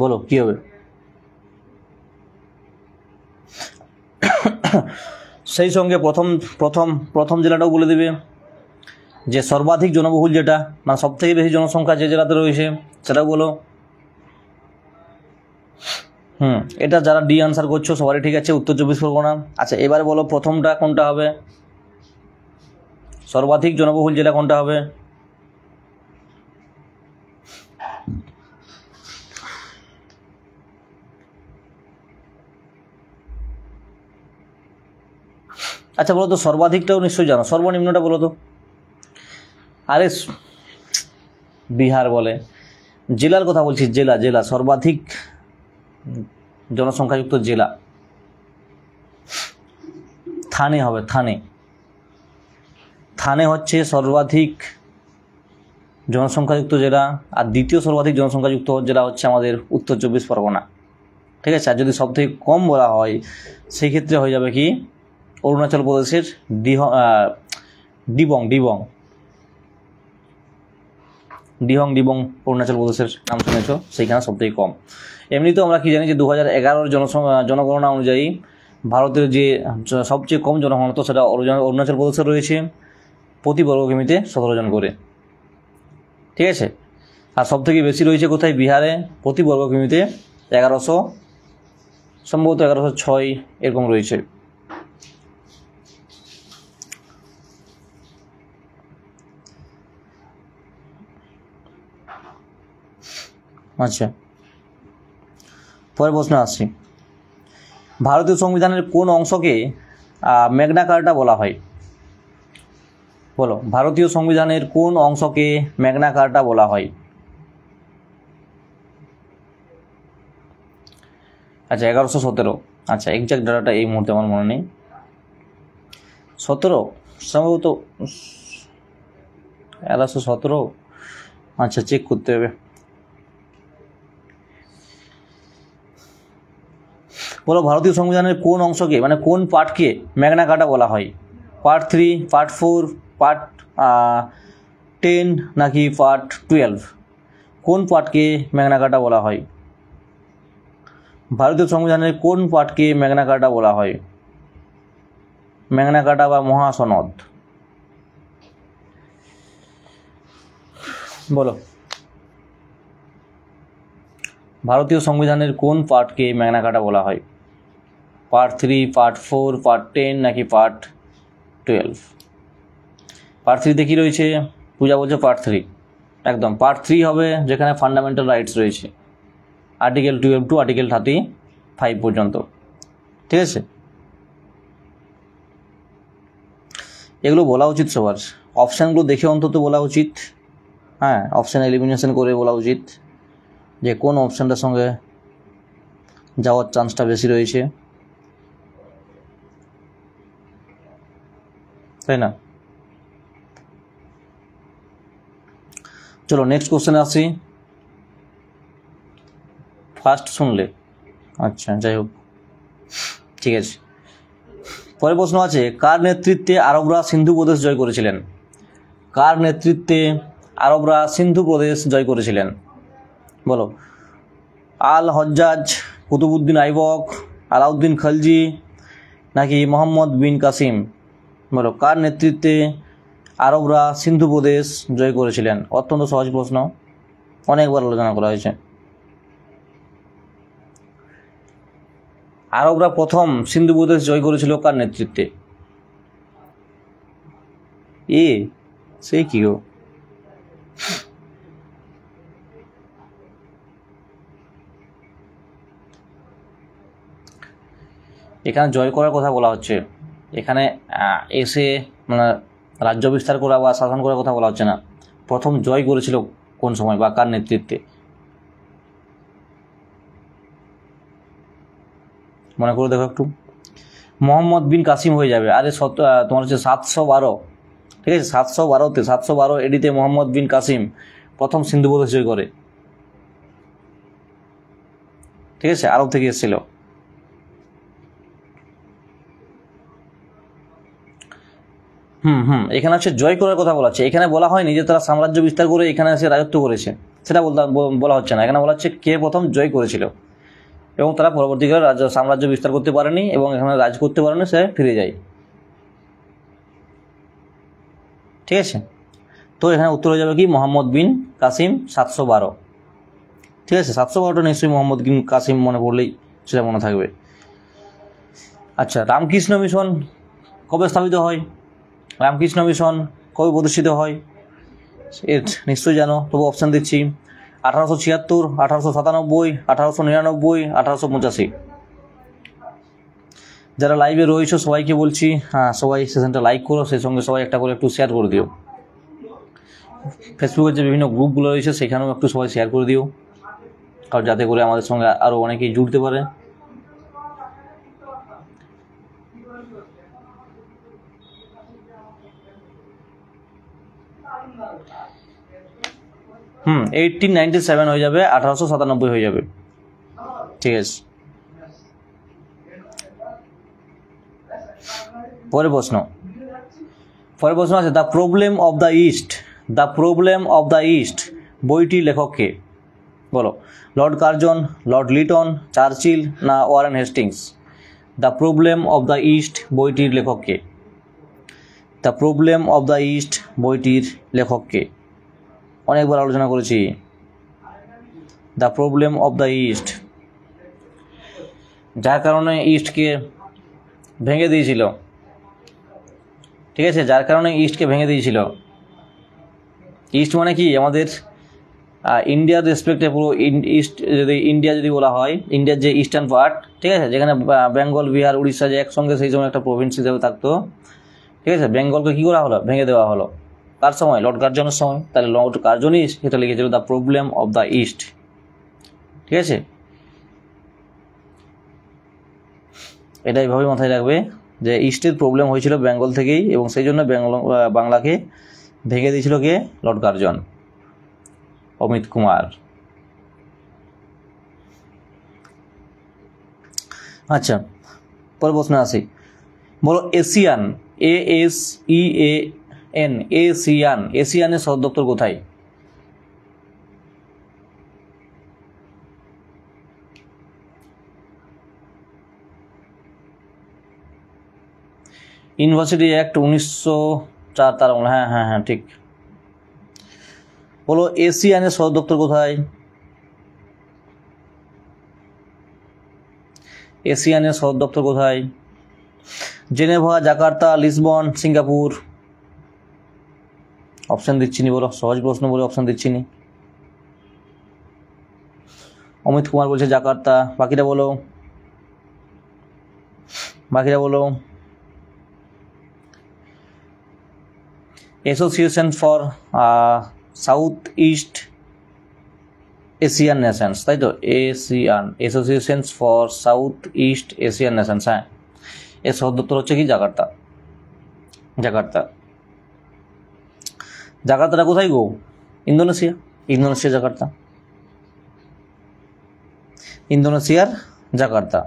বলো কি হবে? সেই সঙ্গে প্রথম জেলাটাও বলে দেবে, যে সর্বাধিক জনবহুল যেটা মানে সব থেকে বেশি জনসংখ্যা যে জেলাতে রয়েছে সেটাও বলো। এটা যারা ডি আনসার করছো সবারই ঠিক আছে, উত্তর 24 পরগনা। আচ্ছা এবারে বলো প্রথমটা কোনটা হবে, সর্বাধিক জনবহুল জেলা কোনটা হবে? আচ্ছা বলো তো, সর্বাধিকটাও নিশ্চয়ই জানো, সর্বনিম্নটা বলো তো। আরে বিহার বলে, জেলার কথা বলছি, জেলা সর্বাধিক জনসংখ্যাযুক্ত জেলা থানে হবে, থানে হচ্ছে সর্বাধিক জনসংখ্যাযুক্ত জেলা, আর দ্বিতীয় সর্বাধিক জনসংখ্যাযুক্ত জেলা হচ্ছে আমাদের উত্তর 24 পরগনা। ঠিক আছে, আর যদি সবথেকে কম বলা হয় সেই ক্ষেত্রে হয়ে যাবে কি অরুণাচল প্রদেশের ডিবং অরুণাচল প্রদেশের নাম শুনেছ, সেইখানে সবথেকে কম। এমনিতেও আমরা কি জানি যে 2011 জনগণনা অনুযায়ী ভারতের যে সবচেয়ে কম জনঘনত্ব সেটা অরুণাচল প্রদেশে রয়েছে, প্রতি বর্গ কিমিতে 17 জন করে। ঠিক আছে, আর সবথেকে বেশি রয়েছে কোথায়? বিহারে, প্রতি বর্গ কিমিতে 1100, সম্ভবত 1106 এরকম রয়েছে। আচ্ছা পরের প্রশ্ন আসছি, ভারতীয় সংবিধানের কোন অংশকে ম্যাগনা কার্টা বলা হয়? বলো, ভারতীয় সংবিধানের কোন অংশকে ম্যাগনা কার্টা বলা হয়? আচ্ছা 1117। আচ্ছা এক্সাক্ট ডাটাটা এই মুহূর্তে আমার মনে নেই, 17 সম্ভবত, 1117। আচ্ছা চেক করতে হবে। বলো ভারতীয় সংবিধানের কোন অংশকে মানে কোন পার্টকে ম্যাগনা কার্টা বলা হয়? পার্ট 3, পার্ট 4, পার্ট 10 নাকি পার্ট 12? কোন পার্টকে ম্যাগনা কার্টা বলা হয়? ভারতীয় সংবিধানের কোন পার্টকে ম্যাগনা কার্টা বলা হয়? ম্যাগনা কার্টা বা মহাসনদ, বলো ভারতীয় সংবিধানের কোন পার্টকে ম্যাগনা কার্টা বলা হয়? পার্ট 3, পার্ট 4, পার্ট 10 নাকি পার্ট 12? পার্ট 3তে কী রয়েছে? পূজা বলছে পার্ট 3, একদম পার্ট 3 হবে যেখানে ফান্ডামেন্টাল রাইটস রয়েছে, আর্টিকেল 12 টু আর্টিকেল 35 পর্যন্ত। ঠিক আছে, এগুলো বলা উচিত সবার, অপশানগুলো দেখে অন্তত বলা উচিত। হ্যাঁ, অপশান এলিমিনেশন করে বলা উচিত যে কোন অপশানটার সঙ্গে যাওয়ার চান্সটা বেশি রয়েছে, তাই না? চলো নেক্সট কোশ্চেনে আসি। ফার্স্ট শুনলে, আচ্ছা যাই হোক, ঠিক আছে। পরের প্রশ্ন আছে, কার নেতৃত্বে আরবরা সিন্ধু প্রদেশ জয় করেছিলেন? কার নেতৃত্বে আরবরা সিন্ধু প্রদেশ জয় করেছিলেন? বলো, আল হজ্জাজ, কুতুবউদ্দিন আইবক, আলাউদ্দিন খলজি নাকি মোহাম্মদ বিন কাসিম? বলো কার নেতৃত্বে আরবরা সিন্ধু প্রদেশ জয় করেছিলেন? অত্যন্ত সহজ প্রশ্ন, অনেকবার আলোচনা করা হয়েছে। আরবরা প্রথম সিন্ধু প্রদেশ জয় করেছিল কার নেতৃত্বে? সেই কি গো, এখানে জয় করার কথা বলা হচ্ছে, এখানে এসে মানে রাজ্য বিস্তার করা বা শাসন করার কথা বলা হচ্ছে না। প্রথম জয় করেছিল কোন সময় বা কার নেতৃত্বে? মনে করে দেখো একটু। মোহাম্মদ বিন কাসিম হয়ে যাবে, আরে তোমার হচ্ছে 712, ঠিক আছে, 712তে 712 এডিতে মোহাম্মদ বিন কাসিম প্রথম সিন্ধু প্রদেশ করে, ঠিক আছে, আরব থেকে এসেছিল। এখানে হচ্ছে জয় করার কথা বলা হচ্ছে, এখানে বলা হয়নি যে তারা সাম্রাজ্য বিস্তার করে এখানে এসে রাজত্ব করেছে, সেটা বলা হচ্ছে না। এখানে বলা হচ্ছে কে প্রথম জয় করেছিল এবং তারা পরবর্তীকালে সাম্রাজ্য বিস্তার করতে পারেনি এবং এখানে রাজ করতে পারেনি, সে ফিরে যায়, ঠিক আছে। তো এখানে উত্তর হয়ে যাবে কি মোহাম্মদ বিন কাসিম 712, ঠিক আছে। 712টা নিশ্চয়ই মোহাম্মদ বিন কাসিম মনে পড়লেই সেটা মনে থাকবে। আচ্ছা, রামকৃষ্ণ মিশন কবে স্থাপিত হয়? রামকৃষ্ণ মিশন কবে প্রতিষ্ঠিত হয়? এর নিশ্চয়ই জানো, তবু অপশান দিচ্ছি। 1876, 1897, 1899, 1885। যারা লাইভে রয়েছে সবাইকে বলছি, হ্যাঁ সবাই সেশনটা লাইক করো, সেই সঙ্গে সবাই একটা করে একটু শেয়ার করে দিও। ফেসবুকের যে বিভিন্ন গ্রুপগুলো রয়েছে সেখানেও একটু সবাই শেয়ার করে দিও, কারণ যাতে করে আমাদের সঙ্গে আরও অনেকেই জুড়তে পারে। 1897 হয়ে যাবে, 1897 হয়ে যাবে, ঠিক আছে। পরের প্রশ্ন আছে the problem of the East, the problem of the East বইটির লেখক কে? বলো, Lord Curzon, Lord Lytton, Churchill না Warren Hastings? The problem of the East বইটির লেখক কে? The problem of the East বইটির লেখক কে? অনেকবার আলোচনা করেছি the problem of the East, যার কারণে ইস্টকে ভেঙে দিয়েছিল, ঠিক আছে, যার কারণে ইস্টকে ভেঙে দিয়েছিল। ইস্ট মানে কি আমাদের ইন্ডিয়ার রেসপেক্টে পুরো ইস্ট, যদি ইন্ডিয়া যদি বলা হয়, ইন্ডিয়ার যে ইস্টার্ন পার্ট, ঠিক আছে, যেখানে বেঙ্গল, বিহার, উড়িষ্যা যে একসঙ্গে সেই সময় একটা প্রভিন্স হিসেবে থাকতো, ঠিক আছে, বেঙ্গলকে কী করা হলো? ভেঙে দেওয়া হলো। কার সময়? লর্ড কার্জনের সময়। তাহলে লর্ড কার্জনই সেটা লিখেছিল the problem of the east, ঠিক আছে। এটা এইভাবেই মাথায় রাখবে যে ইস্টের প্রবলেম হয়েছিল বেঙ্গল থেকেই, এবং সেই জন্য বাংলাকে ভেঙে দিয়েছিল কে? Lord Curzon, Amit Kumar. আচ্ছা, পরের প্রশ্নে আসি। বলো এশিয়ান, ASEAN, এশিয়ান, এশিয়ানের সদর দপ্তর কোথায়? ইউনিভার্সিটি অ্যাক্ট 1904, তার হ্যাঁ ঠিক। বলো এশিয়ানের সদর দপ্তর কোথায়? এশিয়ানের সদর দপ্তর কোথায়? Geneva, Jakarta, Lisbon, Singapore? Option দিচ্ছি নি, বলো, সহজ প্রশ্ন বলে অপশান দিচ্ছি নি। অমিত কুমার বলছে জাকার্তা, বাকিরা বলো, association for south east Asian Nations, তাই তো, Asian, association for south east Asian Nations, হ্যাঁ, এর সদর দপ্তর হচ্ছে কি? জাকার্তা। জাকার্তাটা কোথায় গো? ইন্দোনেশিয়া, জাকার্তা, ইন্দোনেশিয়ার জাকার্তা,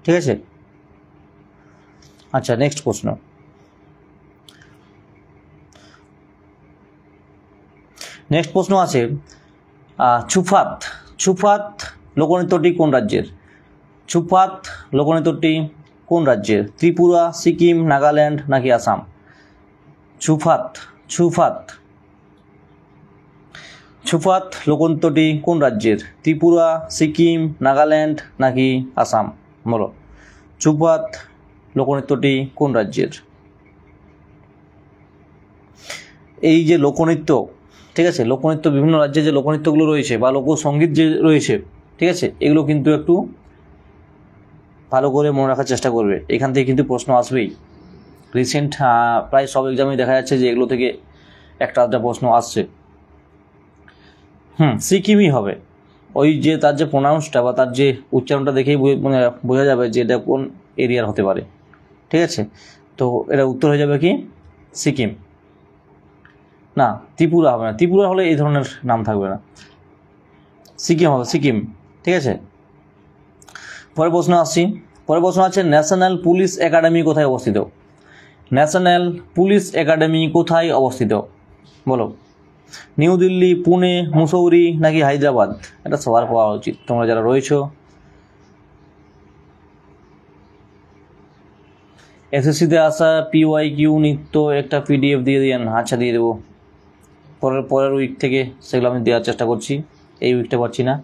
ঠিক আছে। আচ্ছা, নেক্সট প্রশ্ন। আছে ছুফাত লোকনৃত্যটি কোন রাজ্যের? ছুফাত লোকনৃত্যটি কোন রাজ্যের? ত্রিপুরা, সিকিম, নাগাল্যান্ড নাকি আসাম? ছুফাত লোকনৃত্যটি কোন রাজ্যের? ত্রিপুরা, সিকিম, নাগাল্যান্ড নাকি আসাম? বলো, ছুফাত লোকনৃত্যটি কোন রাজ্যের? এই যে লোকনৃত্য, ঠিক আছে, লোকনৃত্য, বিভিন্ন রাজ্যে যে লোকনৃত্যগুলো রয়েছে বা লোকসঙ্গীত যে রয়েছে, ঠিক আছে, এগুলো কিন্তু একটু ভালো করে মনে রাখার চেষ্টা করবে, এখান থেকে কিন্তু প্রশ্ন আসবেই। রিসেন্ট প্রায় সব এক্সামেই দেখা যাচ্ছে যে এগুলো থেকে একটা আধটা প্রশ্ন আসছে। সিকিমই হবে, ওই যে তার যে প্রোনাউন্সটা বা তার যে উচ্চারণটা দেখেই মানে বোঝা যাবে যে এটা কোন এরিয়ার হতে পারে। ঠিক আছে, তো এটা উত্তর হয়ে যাবে কি সিকিম। না, ত্রিপুরা হবে না, ত্রিপুরা হলে এই ধরনের নাম থাকবে না, সিকিম হবে, সিকিম। ঠিক আছে, পরের প্রশ্ন আসছি। পরের প্রশ্ন আছে ন্যাশনাল পুলিশ একাডেমি কোথায় অবস্থিত? ন্যাশনাল পুলিশ একাডেমি কোথায় অবস্থিত বলো? নিউ দিল্লি, পুনে, মুসৌরি নাকি হায়দ্রাবাদ? এটা সবার পাওয়া উচিত তোমরা যারা রয়েছো। এসএসসিতে আসা PYQ নিত্য একটা PDF দিয়ে দিন। আচ্ছা, দিয়ে দেবো পরের উইক থেকে, সেগুলো আমি দেওয়ার চেষ্টা করছি, এই উইকটা পাচ্ছি না।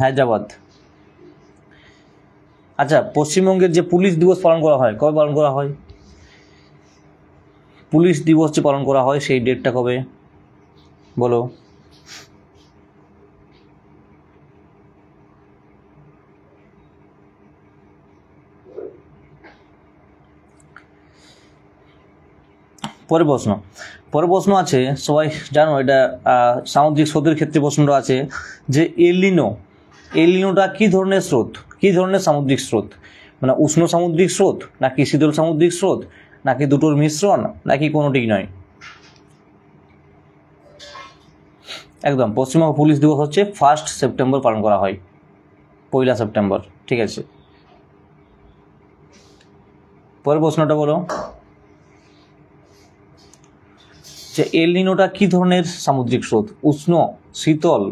হায়দ্রাবাদ। আচ্ছা, পশ্চিমবঙ্গের যে পুলিশ দিবস পালন করা হয় কবে পালন করা হয়? পুলিশ দিবস যে পালন করা হয় সেই ডেটটা কবে বলো? পরের প্রশ্ন আছে, সবাই জানো এটা সামুদ্রিক স্রোতের ক্ষেত্রে প্রশ্নটা আছে যে এলিনোটা কি ধরনের স্রোত, কি ধরনের সামুদ্রিক স্রোত? মানে উষ্ণ সামুদ্রিক স্রোত নাকি শীতল সামুদ্রিক স্রোত নাকি দুটোর মিশ্রণ নাকি কোনোটিই নয়? একদম, পশ্চিমবঙ্গ পুলিশ দিবস হচ্ছে 1 সেপ্টেম্বর পালন করা হয়, 1 সেপ্টেম্বর। ঠিক আছে, পরের প্রশ্নটা বলো যে এলিনোটা কি ধরনের সামুদ্রিক স্রোত, উষ্ণ, শীতল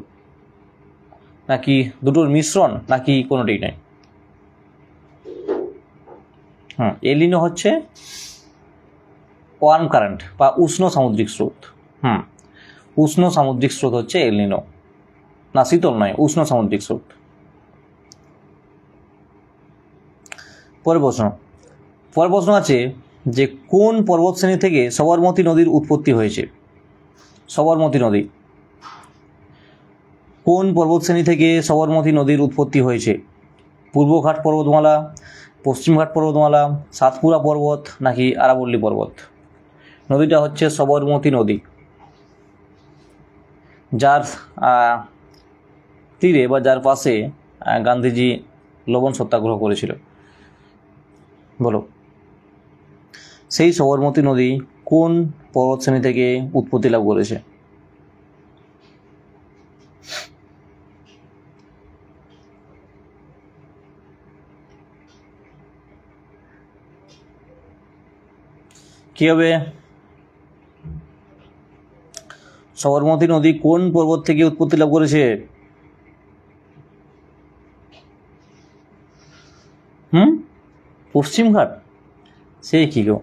নাকি দুটোর মিশ্রণ নাকি কোনোটিই নয়? এলিনো হচ্ছে ওয়ার্ম কারেন্ট বা উষ্ণ সামুদ্রিক স্রোত। উষ্ণ সামুদ্রিক স্রোত হচ্ছে এলিনো, না শীতল নয়, উষ্ণ সামুদ্রিক স্রোত। পরের প্রশ্ন আছে যে কোন পর্বতশ্রেণী থেকে সবরমতী নদীর উৎপত্তি হয়েছে? সবরমতী নদী কোন পর্বতশ্রেণী থেকে সবরমতী নদীর উৎপত্তি হয়েছে? পূর্বঘাট পর্বতমালা, পশ্চিমঘাট পর্বতমালা, সাতপুরা পর্বত নাকি আরাবল্লী পর্বত? নদীটা হচ্ছে সবরমতী নদী, যার তীরে বা যার পাশে গান্ধীজি লবণ সত্যাগ্রহ করেছিল। বলো, সেই সবরমতী নদী কোন পর্বতশ্রেণী থেকে উৎপত্তি লাভ করেছে? কি হবে? সবরমতী নদী কোন পর্বত থেকে উৎপত্তি লাভ করেছে? পশ্চিমঘাট? সেই কি গো,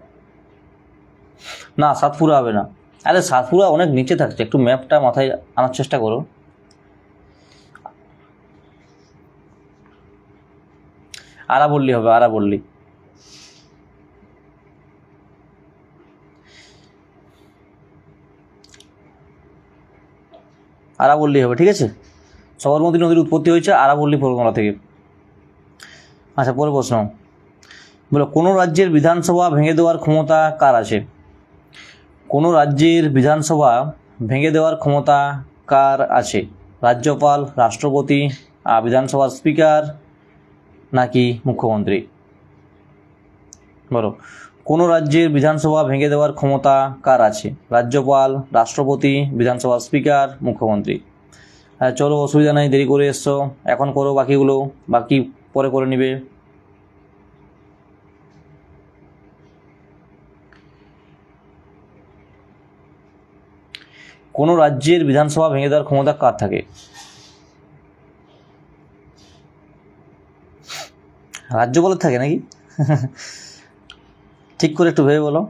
না সাতপুরা হবে না। আরে সাতপুরা অনেক নিচে থাকছে, একটু ম্যাপটা মাথায় আনার চেষ্টা করো। আরাবল্লী হবে, আরাবল্লী। আরাবল্লী হবে, ঠিক আছে। সবরমতী নদীর উৎপত্তি হয়েছে আরাবল্লী পর্বতমালা থেকে। আচ্ছা, পরের প্রশ্ন বলো, কোনো রাজ্যের বিধানসভা ভেঙে দেওয়ার ক্ষমতা কার আছে? কোনো রাজ্যের বিধানসভা ভেঙে দেওয়ার ক্ষমতা কার আছে? রাজ্যপাল, রাষ্ট্রপতি, বিধানসভার স্পিকার নাকি মুখ্যমন্ত্রী? বলো, কোনো রাজ্যের বিধানসভা ভেঙে দেওয়ার ক্ষমতা কার আছে? রাজ্যপাল, রাষ্ট্রপতি, বিধানসভার স্পিকার, মুখ্যমন্ত্রী। চলো, অসুবিধা নেই, দেরি করে এসছো, এখন করো বাকিগুলো, বাকি পরে করে নিবে। কোনো রাজ্যের বিধানসভা ভেঙে দেওয়ার ক্ষমতা কার থাকে? রাজ্যপালের থাকে নাকি? ঠিক করে একটু ভেবে বলো।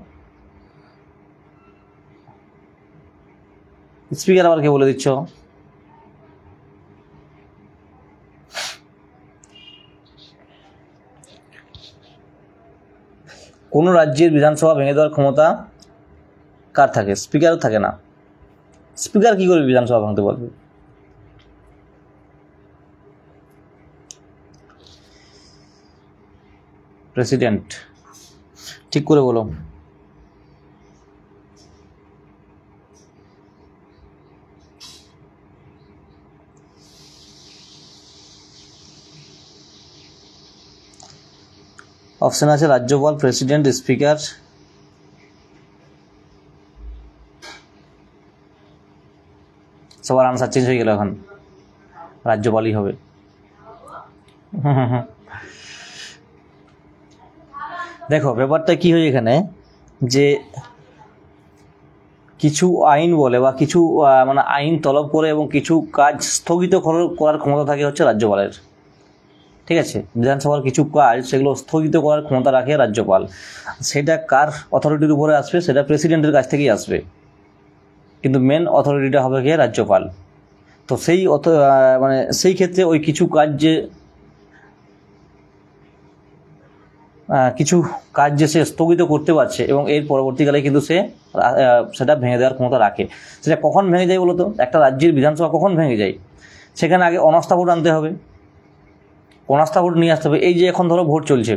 স্পিকার আবার কে বলে দিচ্ছ? কোনো রাজ্যের বিধানসভা ভেঙে দেওয়ার ক্ষমতা কার থাকে? স্পিকারও থাকে না। স্পিকার কি করে বিধানসভা ভাঙতে পারবে? প্রেসিডেন্ট। ঠিক করে বলো। অপশন আছে রাজ্যপাল, প্রেসিডেন্ট, স্পিকার। সবার আনসার চেঞ্জ হয়ে গেল, এখন রাজ্যপালই হবে। দেখো ব্যাপারটা কি হয় এখানে, যে কিছু আইন বলে বা কিছু মানে আইন তলব করে এবং কিছু কাজ স্থগিত করার ক্ষমতা থাকে হচ্ছে রাজ্যপালের। ঠিক আছে, বিধানসভার কিছু কাজ সেগুলো স্থগিত করার ক্ষমতা রাখে রাজ্যপাল। সেটা কার অথরিটির উপরে আসবে? সেটা প্রেসিডেন্টের কাছ থেকেই আসবে, কিন্তু মেন অথরিটিটা হবে কি রাজ্যপাল। তো সেই মানে সেই ক্ষেত্রে ওই কিছু কাজ যে সে স্থগিত করতে পারছে এবং এর পরবর্তীকালে কিন্তু সে সেটা ভেঙে দেওয়ার ক্ষমতা রাখে। সেটা কখন ভেঙে যায় বলো তো? একটা রাজ্যের বিধানসভা কখন ভেঙে যায়? সেখানে আগে অনাস্থা ভোট আনতে হবে, অনাস্থা ভোট নিয়ে আসতে হবে। এই যে এখন ধরো ভোট চলছে,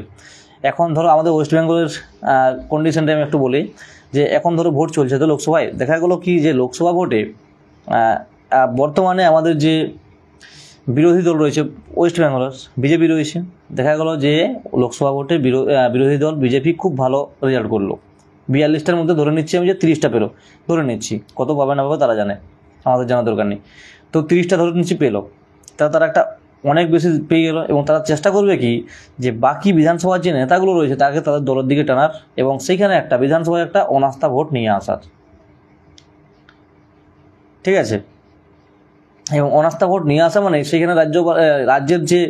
এখন ধরো আমাদের ওয়েস্ট বেঙ্গলের কন্ডিশনটা আমি একটু বলি, যে এখন ধরো ভোট চলছে তো লোকসভায়, দেখা গেলো কি যে লোকসভা ভোটে বর্তমানে আমাদের যে বিরোধী দল রয়েছে ওয়েস্ট বেঙ্গলের, বিজেপি রয়েছে, দেখা গেল যে লোকসভা ভোটে বিরোধী দল বিজেপি খুব ভালো রেজাল্ট করলো। 42টার মধ্যে ধরে নিচ্ছি আমি যে 30টা পেলো, ধরে নিচ্ছি, কত পাবে না পাবে তারা জানে, আমাদের জানার দরকার নেই। তো 30টা ধরে নিচ্ছি পেলো, তারা একটা অনেক বেশি পেয়ে গেল, এবং তারা চেষ্টা করবে কি যে বাকি বিধানসভার যে নেতাগুলো রয়েছে তাকে তাদের দলের দিকে টানার, এবং সেইখানে একটা বিধানসভায় একটা অনাস্থা ভোট নিয়ে আসার। ঠিক আছে, এবং অনাস্থা ভোট নিয়ে আসা মানে সেখানে রাজ্যের যে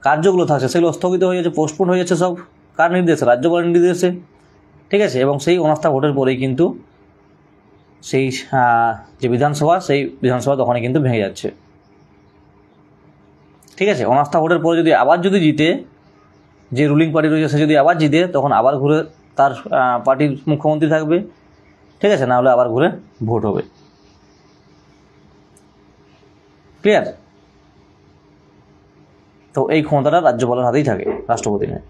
কার্যগুলো থাকছে সেগুলো স্থগিত হয়ে যাচ্ছে, পোস্টপোন হয়ে যাচ্ছে সব। কার নির্দেশে? রাজ্যপালের নির্দেশে। ঠিক আছে, এবং সেই অনাস্থা ভোটের পরেই কিন্তু সেই যে বিধানসভা, সেই বিধানসভা তখনই কিন্তু ভেঙে যাচ্ছে। ঠিক আছে, অনাস্থা ভোটের পরে যদি আবার জিতে, যে রুলিং পার্টি রয়েছে সে যদি আবার জিতে, তখন আবার ঘুরে তার পার্টির মুখ্যমন্ত্রী থাকবে। ঠিক আছে, না হলে আবার ঘুরে ভোট হবে। ক্লিয়ার? তো এই ক্ষমতাটা রাজ্যপালের হাতেই থাকে, রাষ্ট্রপতি নয়।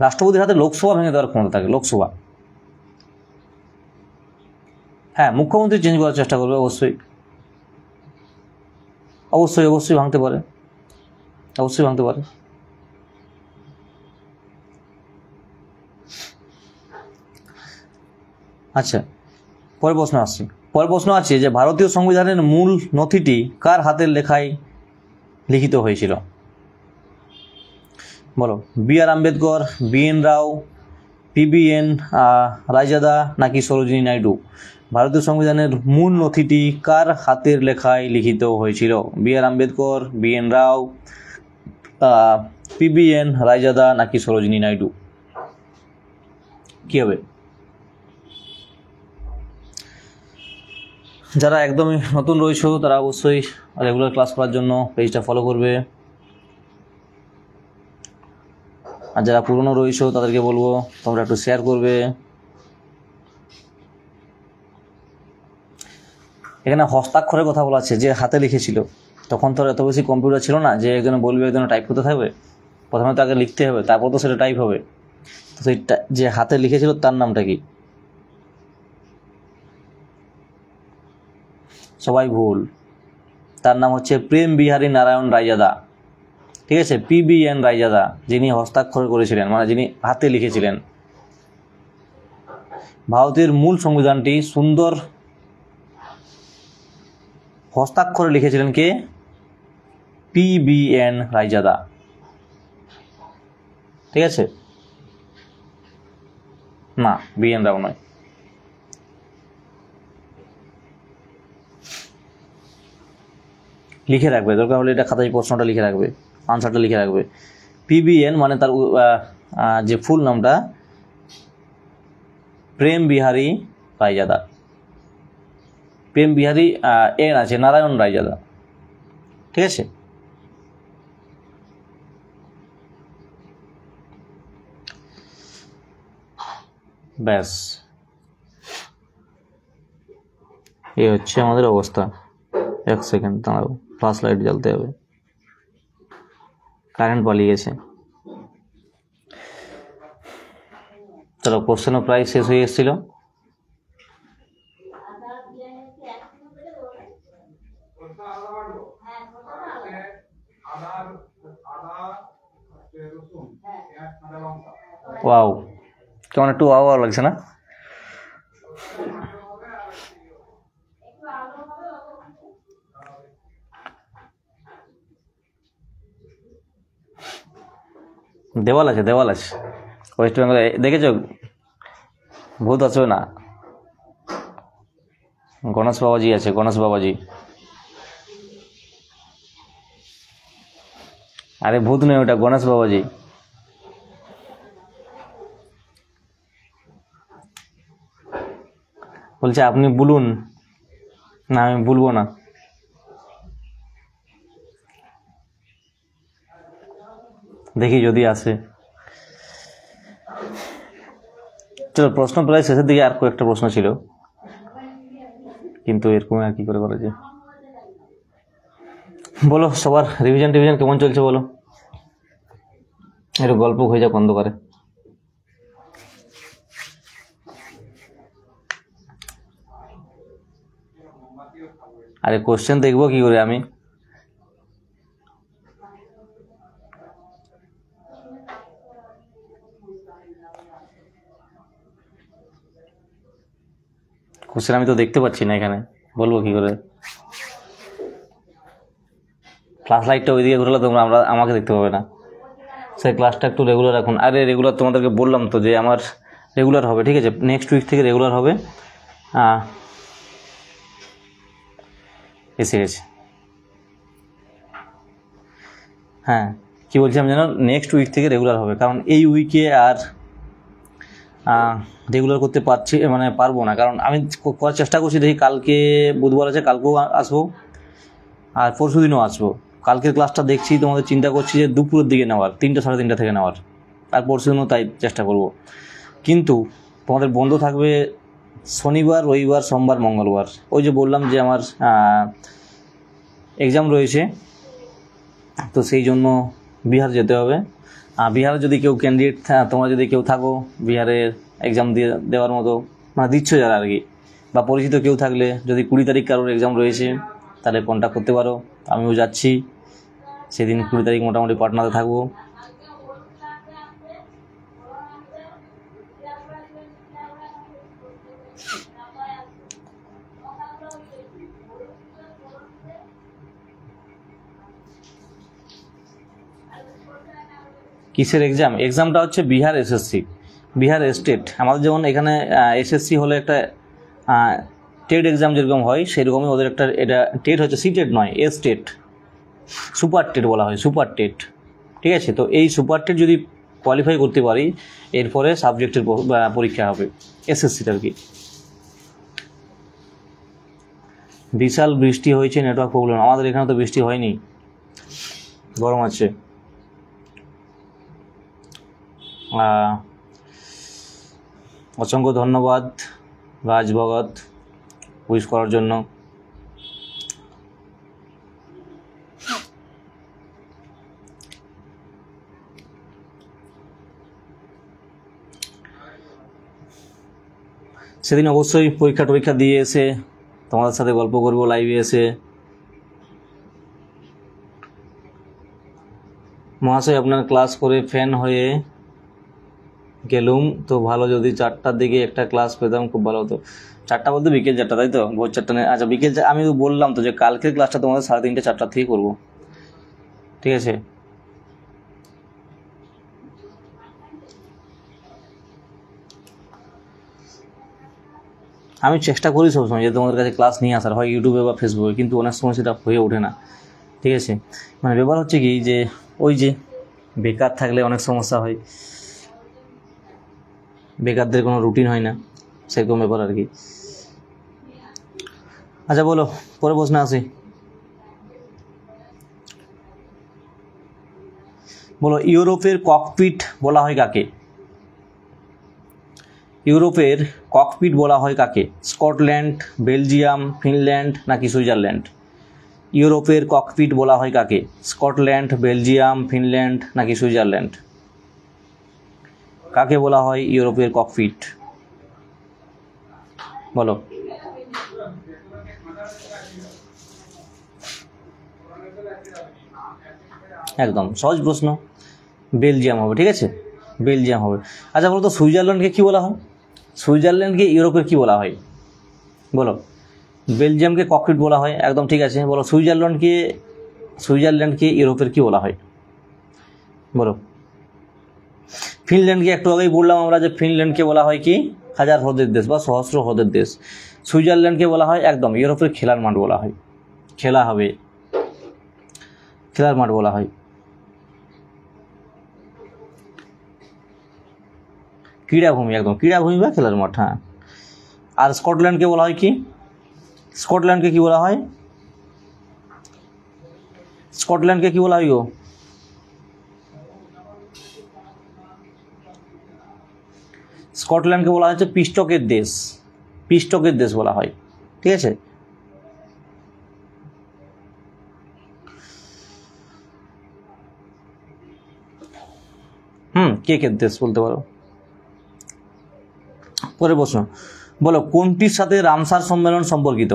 রাষ্ট্রপতির হাতে লোকসভা ভেঙে দেওয়ার ক্ষমতা থাকে, লোকসভা। হ্যাঁ, মুখ্যমন্ত্রী চেঞ্জ করার চেষ্টা করবে, অবশ্যই অবশ্যই অবশ্যই ভাঙতে পারে, অবশ্যই ভাঙতে পারে। আচ্ছা, পরের প্রশ্ন আসছি। পরের প্রশ্ন আছে যে ভারতীয় সংবিধানের মূল নথিটি কার হাতের লেখায় লিখিত হয়েছিল? বলো, বি.আর. আম্বেদকর, বি.এন. রাও, পি.বি.এন. রায়জাদা নাকি সরোজিনী নাইডু? ভারতীয় সংবিধানের মূল নথিটি কার হাতের লেখায় লিখিত হয়েছিল? বি.আর. আম্বেদকর, বি.এন. রাও, পি.বি.এন. রায়জাদা নাকি সরোজিনী নাইডু? কি হবে? যারা একদমই নতুন রয়েছে তারা অবশ্যই রেগুলার ক্লাস করার জন্য পেজটা ফলো করবে, আর যারা পুরনো রয়েছে তাদেরকে বলবো তোমরা একটু শেয়ার করবে। এখানে হস্তাক্ষরের কথা বলা আছে, যে হাতে লিখেছিল। তখন তো এত বেশি কম্পিউটার ছিল না যে একজনে বলবে একজনে টাইপ করতে থাকবে, প্রথমে তো আগে লিখতে হবে, তারপর তো সেটা টাইপ হবে। তো সেই যে হাতে লিখেছিল তার নামটা কি? সবাই ভুল, তার নাম হচ্ছে প্রেম বিহারী নারায়ণ রায়জাদা। ঠিক আছে, পি.বি.এন. রায়জাদা, যিনি হস্তাক্ষর করেছিলেন, মানে যিনি হাতে লিখেছিলেন। ভারতের মূল সংবিধানটি সুন্দর হস্তাক্ষরে লিখেছিলেন কে? পি.বি.এন. রায়জাদা। ঠিক আছে, না, বি.এন. রাও নয়। লিখে রাখবে, দরকার হলে এটা খাতায় প্রশ্নটা লিখে রাখবে, আনসারটা লিখে রাখবে। পি.বি.এন. মানে তার যে ফুল নামটা প্রেম বিহারী রায়জাদা। প্রেম বিহারী এন আছে, নারায়ণ রায়জাদা। ঠিক আছে, ব্যাস এই হচ্ছে আমাদের অবস্থা। এক সেকেন্ড দাঁড়াও, ফ্লাশ লাইট জ্বালতে হবে, কারেন্ট পালিয়ে গেছে। চলো, কোশ্চেনও প্রায় শেষ হয়ে এসেছিল। ওয়াও, কেমন একটু ওয়াও ওয়াও লাগছে না? দেওয়াল আছে, দেওয়াল আছে ওয়েস্ট বেঙ্গলে, দেখেছো? ভূত আসবে না, গণেশ বাবাজি আছে, গণেশ বাবাজি। আরে ভূত নয় ওটা, গণেশ বাবাজি। বলছে আপনি বলুন। না আমি বলবো না। দেখি যদি আসে। চলো, প্রশ্ন প্রায় শেষের দিকে, আর কয়েকটা প্রশ্ন ছিল, কিন্তু এরকম আর কি করে করা যায়। বলো সবার রিভিশন টিভিশন কেমন চলছে বলো, একটু গল্প হয়ে যাক অন্ধকারে। আরে কোশ্চেন দেখবো কি করে আমি? কোশ্চেন আমি তো দেখতে পাচ্ছি না এখানে, বলবো কি করে? ক্লাস লাইটটা ওইদিকে ঘুরলে তোমরা আমাকে দেখতে পাবে না। সেই ক্লাসটা একটু রেগুলার রাখুন। আরে রেগুলার তোমাদেরকে বললাম তো যে আমার রেগুলার হবে, ঠিক আছে? নেক্সট উইক থেকে রেগুলার হবে। এসে গেছে। হ্যাঁ, কি বলছিলাম যেন, নেক্সট উইক থেকে রেগুলার হবে, কারণ এই উইকে আর রেগুলার করতে পারছি মানে পারবো না, কারণ আমি করার চেষ্টা করছি। দেখি, কালকে বুধবার আছে, কালকেও আসবো, আর পরশু দিনও আসবো। কালকের ক্লাসটা দেখছি, তোমাদের চিন্তা করছি যে দুপুরের দিকে নেওয়ার, 3টা সাড়ে 3টা থেকে নেওয়ার, আর পরশু দিনও তাই চেষ্টা করব। কিন্তু তোমাদের বন্ধ থাকবে শনিবার, রবিবার, সোমবার, মঙ্গলবার। ওই যে বললাম যে আমার এক্সাম রয়েছে, তো সেই জন্য বিহার যেতে হবে। বিহারে যদি কেউ ক্যান্ডিডেট, তোমরা যদি কেউ থাকো বিহারের এক্সাম দেওয়ার মতো, মানে দিচ্ছ যারা আর কি, বা পরিচিত কেউ থাকলে, যদি 20 তারিখ কারোর এক্সাম রয়েছে, তাহলে কন্ট্যাক্ট করতে পারো। আমিও যাচ্ছি সেদিন, 20 তারিখ মোটামুটি পাটনাতে থাকবো। কিসের এক্সাম? এক্সামটা হচ্ছে বিহার এসএসসি, বিহার স্টেট। আমাদের যেমন এখানে এসএসসি হলে একটা টেট এক্সাম যেরকম হয়, সেরকমই ওদের একটা, এটা টেট হচ্ছে, সি টেট নয়, এস টেট, সুপার টেট বলা হয়, সুপার টেট, ঠিক আছে? তো এই সুপার টেট যদি কোয়ালিফাই করতে পারি, এরপরে সাবজেক্টের পরীক্ষা হবে, এসএসসির আর কি। বিশাল বৃষ্টি হয়েছে, নেটওয়ার্ক প্রবলেম। আমাদের এখানে তো বৃষ্টি হয়নি, গরম আছে। অসংখ্য ধন্যবাদ রাজ ভগত উইশ করার জন্য। সেদিন অবশ্যই পরীক্ষা দিয়ে এসে তোমাদের সাথে গল্প করবো লাইভে এসে। মহাশয়, আপনার ক্লাস করে ফ্যান হয়ে গেলুম, তো ভালো, যদি 4টার দিকে একটা ক্লাস পেতাম খুব ভালো হতো। 4টা বলতে বিকেল 4টা, তাই তো? ভোর 4টা নেই, আচ্ছা বিকেল। আমি তো বললাম তো যে কালকের ক্লাসটা তোমাদের 3:30 4টার থেকে করবো, ঠিক আছে? আমি চেষ্টা করি সবসময় যে তোমাদের কাছে ক্লাস নিয়ে আসার, হয় ইউটিউবে বা ফেসবুকে, কিন্তু অনেক সময় সেটা হয়ে ওঠে না, ঠিক আছে? মানে ব্যাপার হচ্ছে কি, যে ওই যে বেকার থাকলে অনেক সমস্যা হয়, বেকারদের কোনো রুটিন হয় না, সেরকম ব্যাপার আর কি। আচ্ছা বলো, পরে প্রশ্ন আসি। বলো, ইউরোপের ককপিট বলা হয় কাকে? ইউরোপের ককপিট বলা হয় কাকে? স্কটল্যান্ড, বেলজিয়াম, ফিনল্যান্ড নাকি সুইজারল্যান্ড? ইউরোপের ককপিট বলা হয় কাকে? স্কটল্যান্ড, বেলজিয়াম, ফিনল্যান্ড নাকি সুইজারল্যান্ড? কাকে বলা হয় ইউরোপের ককপিট? বলো। একদম সহজ প্রশ্ন, বেলজিয়াম হবে, ঠিক আছে, বেলজিয়াম হবে। আচ্ছা বলো তো সুইজারল্যান্ডকে কী বলা হয়? সুইজারল্যান্ডকে ইউরোপের কী বলা হয় বলো? বেলজিয়ামকে ককপিট বলা হয়, একদম ঠিক আছে। বলো সুইজারল্যান্ডকে ইউরোপের কী বলা হয় বলো? ফিনল্যান্ডকে একটু আগেই বললাম আমরা যে ফিনল্যান্ডকে বলা হয় কি হাজার হ্রদের দেশ বা সহস্র হ্রদের দেশ। সুইজারল্যান্ডকে বলা হয় একদম ইউরোপের খেলার মাঠ বলা হয়, খেলা হবে, খেলার মাঠ বলা হয়। ক্রীড়াভূমি, একদম ক্রীড়াভূমি বা খেলার মাঠ, হ্যাঁ। আর স্কটল্যান্ডকে বলা হয় কি? স্কটল্যান্ডকে কি বলা হয়? স্কটল্যান্ডকে কি বলা হয় গো? স্কটল্যান্ডকে বলা হচ্ছে পিষ্টকের দেশ, পিষ্টকের দেশ বলা হয়, ঠিক আছে। কেকের দেশ বলতে পারো। পরে প্রশ্ন, বলো কোনটির সাথে রামসার সম্মেলন সম্পর্কিত?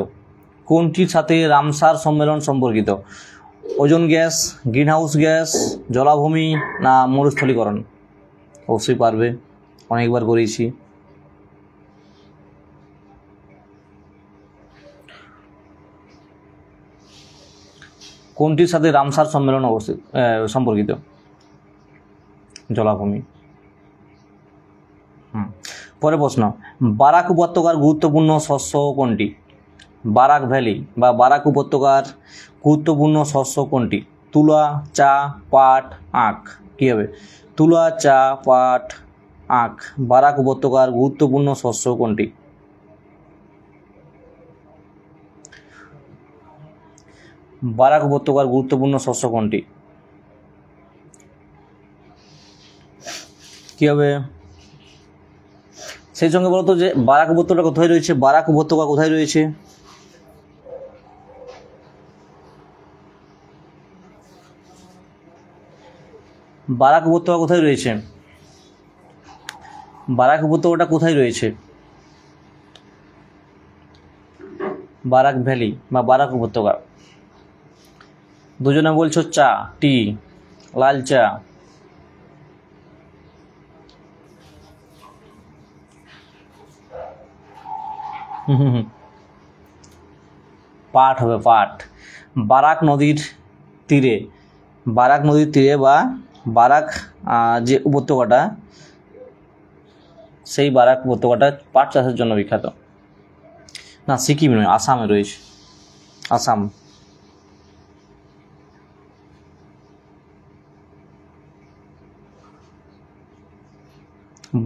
কোনটির সাথে রামসার সম্মেলন সম্পর্কিত? ওজোন গ্যাস, গ্রিনহাউস গ্যাস, জলাভূমি না মরুস্থলীকরণ? অবশ্যই পারবে, অনেকবার করেছি। কোনটির সাথে রামসার সম্মেলন সম্পর্কিত? জলাভূমি। পরে প্রশ্ন, বারাক উপত্যকার গুরুত্বপূর্ণ শস্য কোনটি? বারাক ভ্যালি বা বারাক উপত্যকার গুরুত্বপূর্ণ শস্য কোনটি? তুলা, চা, পাট, আখ। কী হবে? তুলা, চা, পাট, আখ। বারাক উপত্যকার গুরুত্বপূর্ণ শস্য কোনটি? বারাক উপত্যকার গুরুত্বপূর্ণ শস্য কোনটি? কী হবে? সেই সঙ্গে বলতো যে বারাক উপত্যকা কোথায় রয়েছে? বারাক উপত্যকা কোথায় রয়েছে? বারাক উপত্যকা কোথায় রয়েছে? বারাক উপত্যকাটা কোথায় রয়েছে? বারাক ভ্যালি বা বারাক উপত্যকা। দুজনে বলছো চা, টি, লাল চা। পাট হবে, পাট। বারাক নদীর তীরে, বারাক নদীর তীরে বা বারাক যে উপত্যকাটা, সেই বারাক উপত্যকাটা পাট চাষের জন্য বিখ্যাত। না, সিকিম নয়, আসামে রয়েছে, আসাম।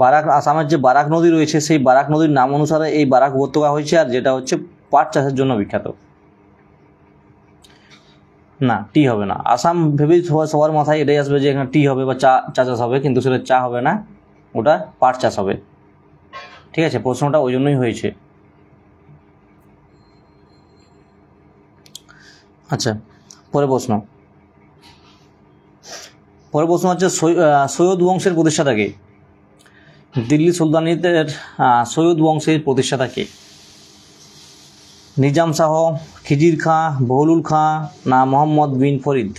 বারাক, আসামের যে বারাক নদী রয়েছে সেই বারাক নদীর নাম অনুসারে এই বারাক উপত্যকা হয়েছে, আর যেটা হচ্ছে পাট চাষের জন্য বিখ্যাত। না, টি হবে না। আসাম ভেবেই সবার মাথায় এটাই আসবে যে এখানে টি হবে বা চা চাষ হবে, কিন্তু সেটা চা হবে না, ওটা পাট চাষ হবে, ঠিক আছে। প্রশ্নটা ওই জন্যই হয়েছে। আচ্ছা, পরে প্রশ্ন হচ্ছে সৈয়দ বংশের প্রতিষ্ঠাতা কে? দিল্লি সুলতানিতের সৈয়দ বংশের প্রতিষ্ঠাতা কে? নিজাম শাহ, খিজির খাঁ, বহলুল খাঁ না মোহাম্মদ বিন ফরিদ?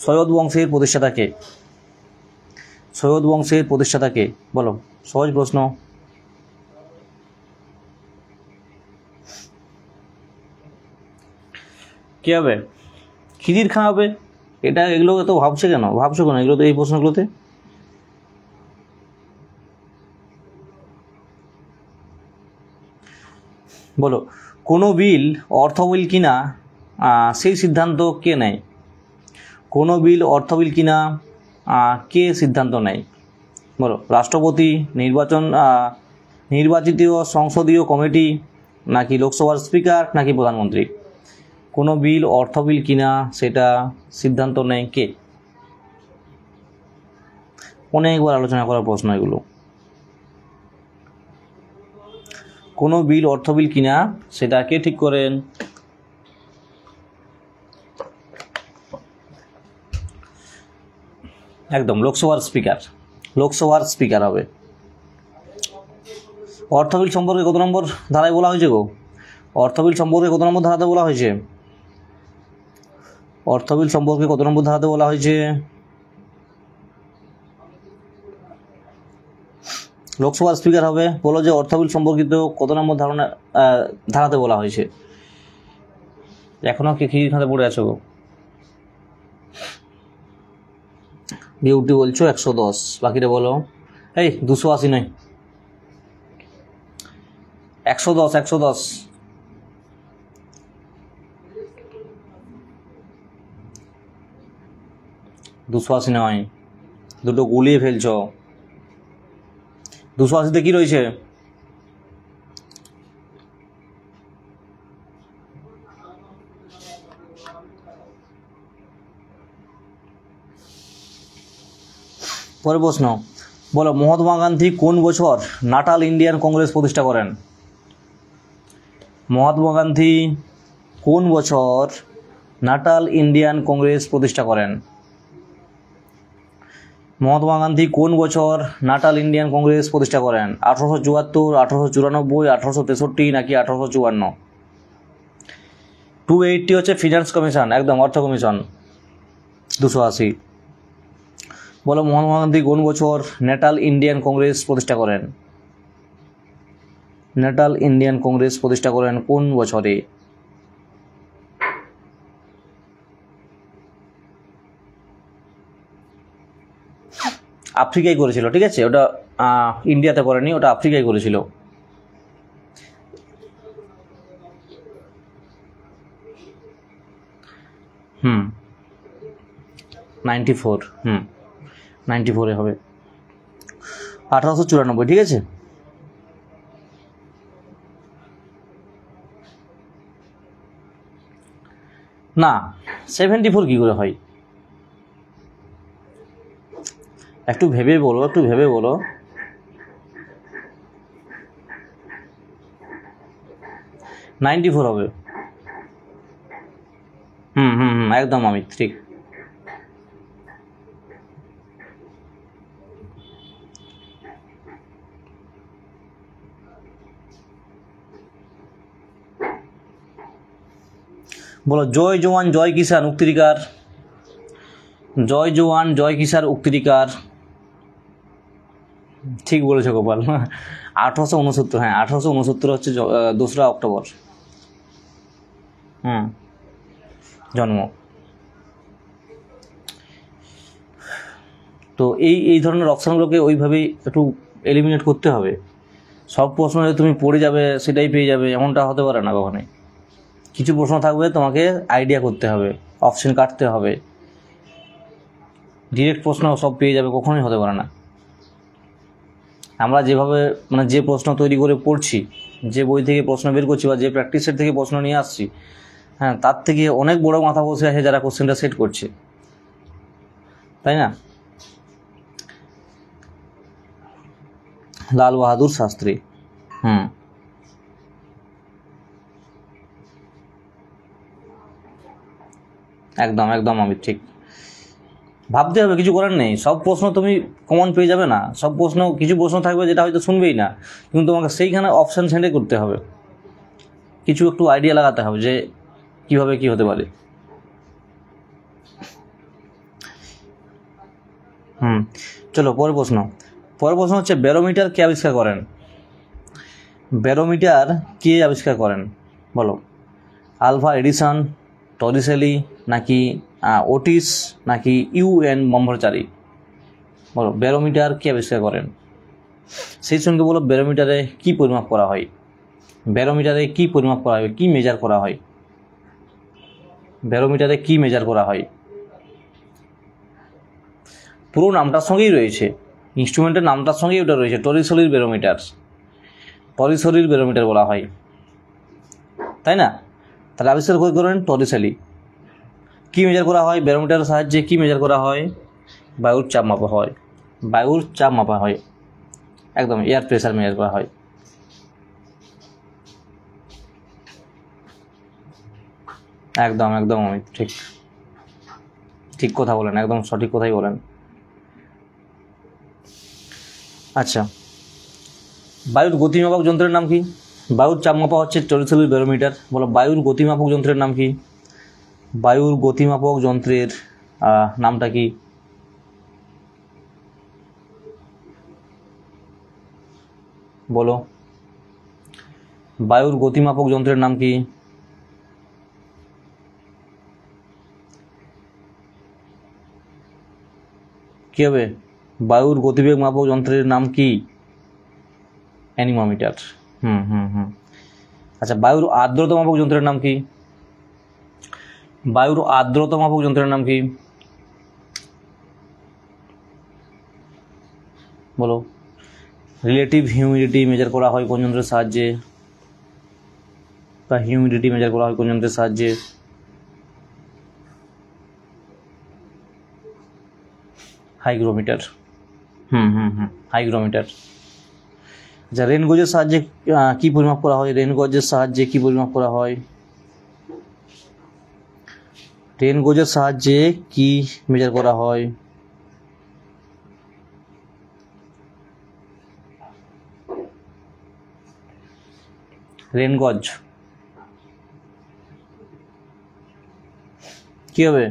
সৈয়দ বংশের প্রতিষ্ঠাতা কে? সৈয়দ বংশের প্রতিষ্ঠাতা কে বলো? সহজ প্রশ্ন। কী হবে? খিজির খাঁ হবে। এটা এগুলো তো ভাবছো কেন এগুলো তো, এই প্রশ্নগুলোতে? বলো কোনো বিল অর্থ বিল কিনা সেই সিদ্ধান্ত কে নেয়? কোনো বিল অর্থ বিল কিনা কে সিদ্ধান্ত নেয় বলো? রাষ্ট্রপতি, নির্বাচিত সংসদীয় কমিটি, নাকি লোকসভার স্পিকার, নাকি প্রধানমন্ত্রী? কোনো বিল অর্থ বিল কিনা সেটা সিদ্ধান্ত নেয় কে? অনেকবার আলোচনা করার প্রশ্ন এগুলো। কোনো বিল অর্থ বিল কিনা সেটা কে ঠিক করেন? একদম লোকসভার স্পিকার হবে। অর্থ বিল সম্পর্কে কত নম্বর ধারায় বলা হয়েছে গো? অর্থ বিল সম্পর্কে কত নম্বর ধারাতে বলা হয়েছে? অর্থ বিল সম্পর্কে কত নম্বর ধারাতে বলা হয়েছে? লোকসভার স্পিকার হবে। বলো যে অর্থ বিল সম্পর্কিত কত নম্বর ধারাতে বলা হয়েছে? এখনো কি খাতে পড়ে আছো গো? বিউটি বলছো 110, বাকিটা বলো। এই 280 নয়, 110, 110। দুশো আশি নয়, দুটো গুলিয়ে ফেলছ। 280-তে কি রয়েছে? পরের প্রশ্ন, বলো মহাত্মা গান্ধী কোন বছর নাটাল ইন্ডিয়ান কংগ্রেস প্রতিষ্ঠা করেন? মহাত্মা গান্ধী কোন বছর নাটাল ইন্ডিয়ান কংগ্রেস প্রতিষ্ঠা করেন? মহাত্মা গান্ধী কোন বছর নাটাল ইন্ডিয়ান কংগ্রেস প্রতিষ্ঠা করেন? 1874, 1894, 1863 নাকি 1854? 280 হচ্ছে ফিনান্স কমিশন, একদম অর্থ কমিশন। 280। বলো মহাত্মা গান্ধী কোন বছর নেটাল ইন্ডিয়ান কংগ্রেস প্রতিষ্ঠা করেন? নেটাল ইন্ডিয়ান কংগ্রেস প্রতিষ্ঠা করেন কোন বছরে? আফ্রিকায় করেছিল, ঠিক আছে, ওটা ইন্ডিয়াতে করেনি, ওটা আফ্রিকায় করেছিল। হুম 94, 94 হবে। 1894, ঠিক আছে। না 74 কি করে হয়? একটু ভেবে বলো, একটু ভেবে বলো। নাইনটি ফোর হবে। একদম আমি ঠিক। বলো জয় জওয়ান জয় কিষান উক্তিকার। জয় জওয়ান জয় কিষান উক্তিকার। ঠিক বলেছো গোপাল। 1869, হ্যাঁ 1869 হচ্ছে 2রা অক্টোবর জন্ম। তো এই ধরনের অপশানগুলোকে ওইভাবেই একটু এলিমিনেট করতে হবে। সব প্রশ্ন যে তুমি পড়ে যাবে সেটাই পেয়ে যাবে এমনটা হতে পারে না কখনোই। কিছু প্রশ্ন থাকবে তোমাকে আইডিয়া করতে হবে, অপশন কাটতে হবে। ডিরেক্ট প্রশ্ন সব পেয়ে যাবে কখনোই হতে পারে না। আমরা যেভাবে মানে যে প্রশ্ন তৈরি করে পড়ছি, যে বই থেকে প্রশ্ন বের করছি বা যে প্র্যাকটিস সেট থেকে প্রশ্ন নিয়ে আসছি, হ্যাঁ তার থেকে অনেক বড় মাথা বসে আছে যারা কোশ্চেনটা সেট করছে, তাই না? লাল বাহাদুর শাস্ত্রী। একদম একদম আমি ঠিক। ভাবতে হবে, কিছু করার নেই। সব প্রশ্ন তুমি কমন পেয়ে যাবে না, সব প্রশ্ন, কিছু প্রশ্ন থাকবে যেটা হয়তো শুনবেই না, কিন্তু তোমাকে সেইখানে অপশান সেন্ডে করতে হবে, কিছু একটু আইডিয়া লাগাতে হবে যে কিভাবে কি হতে পারে। চলো পরের প্রশ্ন। পরের প্রশ্ন হচ্ছে ব্যারোমিটার কে আবিষ্কার করেন? ব্যারোমিটার কে আবিষ্কার করেন বলো? আলভা এডিসন, টরিসেলি নাকি ওটিস নাকি ইউএন ব্রহ্মচারী? বলো ব্যারোমিটার কে আবিষ্কার করেন? সেই সঙ্গে বলো ব্যারোমিটারে কি পরিমাপ করা হয়? ব্যারোমিটারে কি পরিমাপ করা হয়, কি মেজার করা হয়? ব্যারোমিটারে কি মেজার করা হয়? পুরো নামটার সঙ্গেই রয়েছে, ইনস্ট্রুমেন্টের নামটার সঙ্গেই ওটা রয়েছে, টরিসেলির ব্যারোমিটার। টরিসেলির ব্যারোমিটার বলা হয়, তাই না? তাহলে আবিষ্কার করেন টরিসেলি। কী মেজার করা হয় ব্যারোমিটারের সাহায্যে? কী মেজার করা হয়? বায়ুর চাপ মাপা হয়, বায়ুর চাপ মাপা হয়, একদম এয়ার প্রেসার মেজার করা হয়। একদম একদম আমি ঠিক, ঠিক কথা বলেন, একদম সঠিক কথাই বলেন। আচ্ছা, বায়ুর গতিমাপক যন্ত্রের নাম কি? বায়ুর চাপ মাপা হচ্ছে টরিসেলির ব্যারোমিটার। বলো বায়ুর গতিমাপক যন্ত্রের নাম কি? বায়ুর গতিমাপক যন্ত্রের নামটা কি? বলো। বায়ুর গতিমাপক যন্ত্রের নাম কি? কি হবে? বায়ুর গতিবেগ মাপক যন্ত্রের নাম কি? অ্যানিমোমিটার। আচ্ছা, বায়ুর আর্দ্রতা মাপক যন্ত্রের নাম কি? বায়ুর আর্দ্রতা মাপক যন্ত্রের নাম কি? বলো। রিলেটিভ হিউমিডিটি মেজার করা হয় কোন যন্ত্রের সাহায্যে? বা হিউমিডিটি মেজার করা হয় কোন যন্ত্রের সাহায্যে? হাইগ্রোমিটার। হাইগ্রোমিটার। আচ্ছা, রেন গজের সাহায্যে কি পরিমাপ করা হয়? রেন গজের সাহায্যে কি পরিমাপ করা হয়? রেন গজের সাহায্যে কি মেজার করা হয়? রেন গজ কি হবে?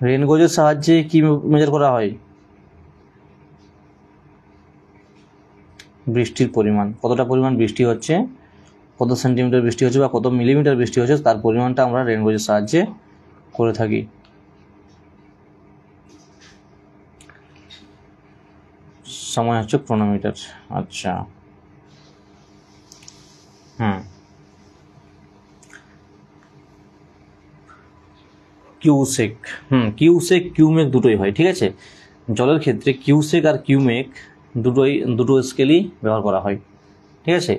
রেন গজের সাহায্যে কি মেজার করা হয়? বৃষ্টির পরিমাণ, কতটা পরিমাণ বৃষ্টি হচ্ছে, কত সেন্টিমিটার বৃষ্টি হচ্ছে বা কত মিলিমিটার বৃষ্টি হচ্ছে, তার পরিমাণটা আমরা রেন গজের সাহায্যে করে থাকি। সময় হচ্ছে ক্রোনোমিটার। আচ্ছা, কিউসেক। কিউসেক কিউমেক দুটোই হয়, ঠিক আছে। জলের ক্ষেত্রে কিউসেক আর কিউমেক দুটো স্কেলই ব্যবহার করা হয়, ঠিক আছে।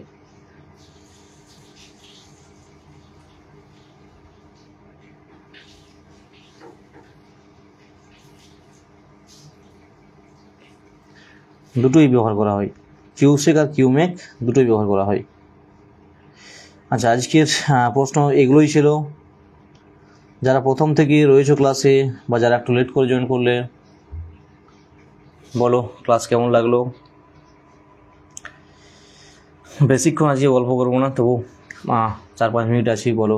দুটোই ব্যবহার করা হয়, কিউসেক আর কিউমেক দুটোই ব্যবহার করা হয়। আচ্ছা, আজকের প্রশ্ন এগুলোই ছিল। যারা প্রথম থেকে রয়েছে ক্লাসে বা যারা একটু লেট করে জয়েন করলে, বলো ক্লাস কেমন লাগলো? বেশিক্ষণ আজকে গল্প করবো না, তবু 4-5 মিনিট আছি। বলো,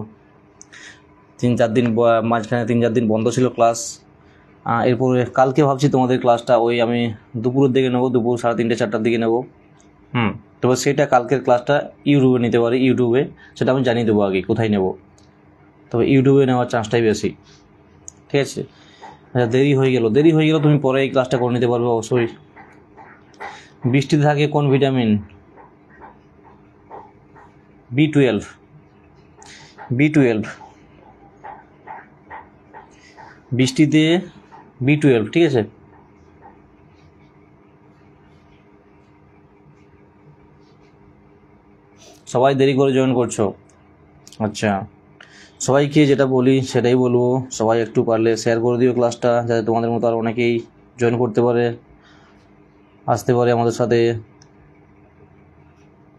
3-4 দিন মাঝখানে 3-4 দিন বন্ধ ছিল ক্লাস। এরপরে কালকে ভাবছি তোমাদের ক্লাসটা ওই আমি দুপুরের দিকে নেবো, দুপুর 3:30-4টার দিকে নেবো। তবে সেটা কালকের ক্লাসটা ইউটিউবে নিতে পারি, ইউটিউবে সেটা আমি জানিয়ে দেবো আগে কোথায় নেব, তবে ইউটিউবে নেওয়ার চান্সটাই বেশি, ঠিক আছে। আচ্ছা, দেরি হয়ে গেল তুমি পরে এই ক্লাসটা করে নিতে পারবে অবশ্যই। বৃষ্টিতে থাকে কোন ভিটামিন? B12। বৃষ্টিতে B12, ঠিক আছে। সবাই দেরি করে জয়েন করছো। আচ্ছা, সবাইকে যেটা বলি সেটাই বলবো, সবাই একটু পারলে শেয়ার করে দিও ক্লাসটা, যাতে তোমাদের মতো আর অনেকেই জয়েন করতে পারে, আসতে পারে আমাদের সাথে,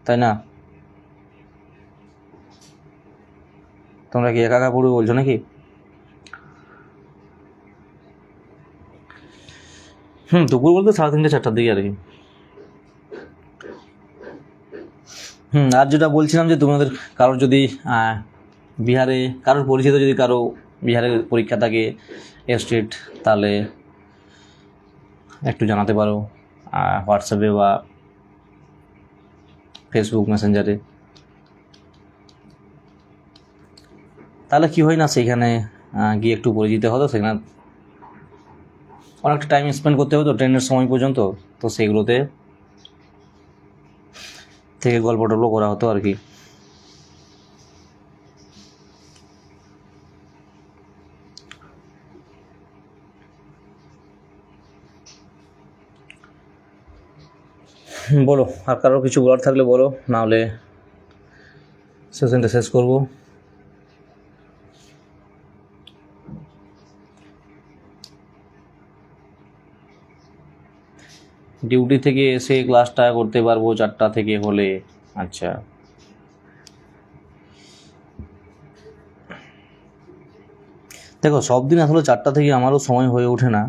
তাই না? তোমরা কি একা একা পড়বে বলছো নাকি? দুপুর বলতে 3:30-4টার দিকে আর কি। আর যেটা বলছিলাম যে তোমাদের কারোর যদি বিহারে কারোর পরিচিত যদি কারো বিহারের পরীক্ষা থাকে স্টেট, তাহলে একটু জানাতে পারো হোয়াটসঅ্যাপে বা ফেসবুক মেসেঞ্জারে। তাহলে কি হয় না, সেখানে গিয়ে একটু পরিচিত হতো, সেখানে অনেকটা টাইম স্পেন্ড করতে হতো ট্রেনের সময় পর্যন্ত, তো সেইগুলোতে থেকে গল্প টল্প করা হতো আর কি। বলো, আর কারোর কিছু বলার থাকলে বলো, নাহলে সেশনটা শেষ করবো। ডিউটি থেকে এসে ক্লাসটা করতে পারবো 4টা থেকে হলে। আচ্ছা, দেখো সব দিন আসলে 4টা থেকে আমারও সময় হয়ে ওঠে না।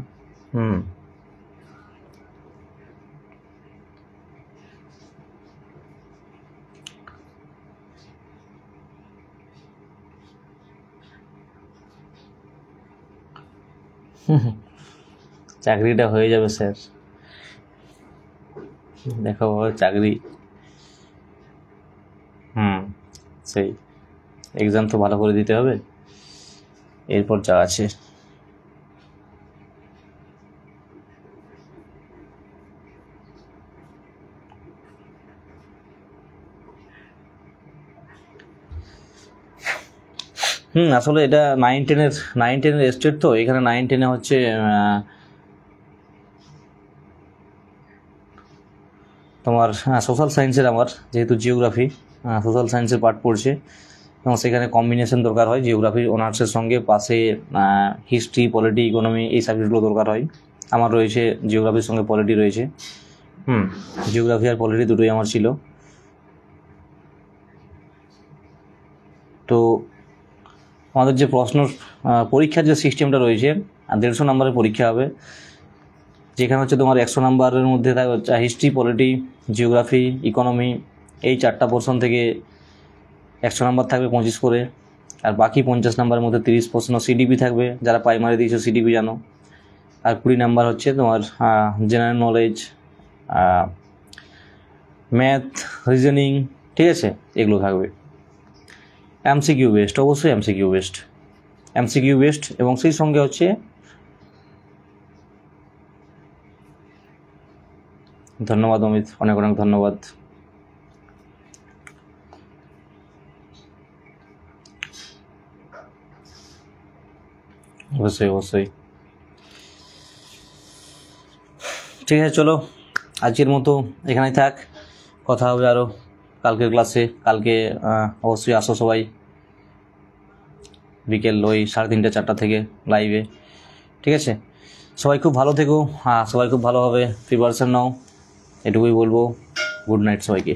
চাকরিটা হয়ে যাবে স্যার, দেখো চাকরি। সেই এক্সাম তো ভালো করে দিতে হবে, এরপর যা আছে। আসলে এটা 9-10 স্টেট, তো এখানে 9-10 হচ্ছে তোমার সোশ্যাল সায়েন্সের, আমার যেহেতু জিওগ্রাফি সোশ্যাল সায়েন্সের পার্ট পড়ছে, এবং সেখানে কম্বিনেশন দরকার হয় জিওগ্রাফি অনার্সের সঙ্গে, পাশে হিস্ট্রি, পলিটি, ইকোনমি এই সাবজেক্টগুলো দরকার হয়। আমার রয়েছে জিওগ্রাফির সঙ্গে পলিটি রয়েছে। জিওগ্রাফি আর পলিটি দুটোই আমার ছিল। তো আমাদের যে প্রশ্ন পরীক্ষার যে সিস্টেমটা রয়েছে, 150 নম্বরের পরীক্ষা হবে, যেখানে হচ্ছে তোমার 100 নম্বরের মধ্যে থাকবে হিস্ট্রি, পলিটি, জিওগ্রাফি, ইকোনমি, এই 4টা পোর্শন থেকে 100 নম্বর থাকবে 25 করে, আর বাকি 50 নম্বরের মধ্যে 30 প্রশ্ন সিডিপি থাকবে, যারা প্রাইমারি দিয়েছো সিডিপি জানো, আর 20 নাম্বার হচ্ছে তোমার জেনারেল নলেজ, ম্যাথ, রিজনিং, ঠিক আছে, এগুলো থাকবে। এমসিকিউ বেস্ট, অবশ্যই এমসিকিউ বেস্ট, এবং সেই সঙ্গে হচ্ছে ধন্যবাদ অমিত, অনেক অনেক ধন্যবাদ। অবশ্যই ঠিক আছে, চলো আজকের মতো এখানেই থাক, কথা হবে আরও কালকের ক্লাসে। কালকে অবশ্যই আসো সবাই, বিকেল ওই 3:30-4টা থেকে লাইভে, ঠিক আছে। সবাই খুব ভালো থেকো, সবাই খুব ভালোভাবে প্রিপারেশন নাও, এটুকুই বলবো। গুড নাইট সবাইকে।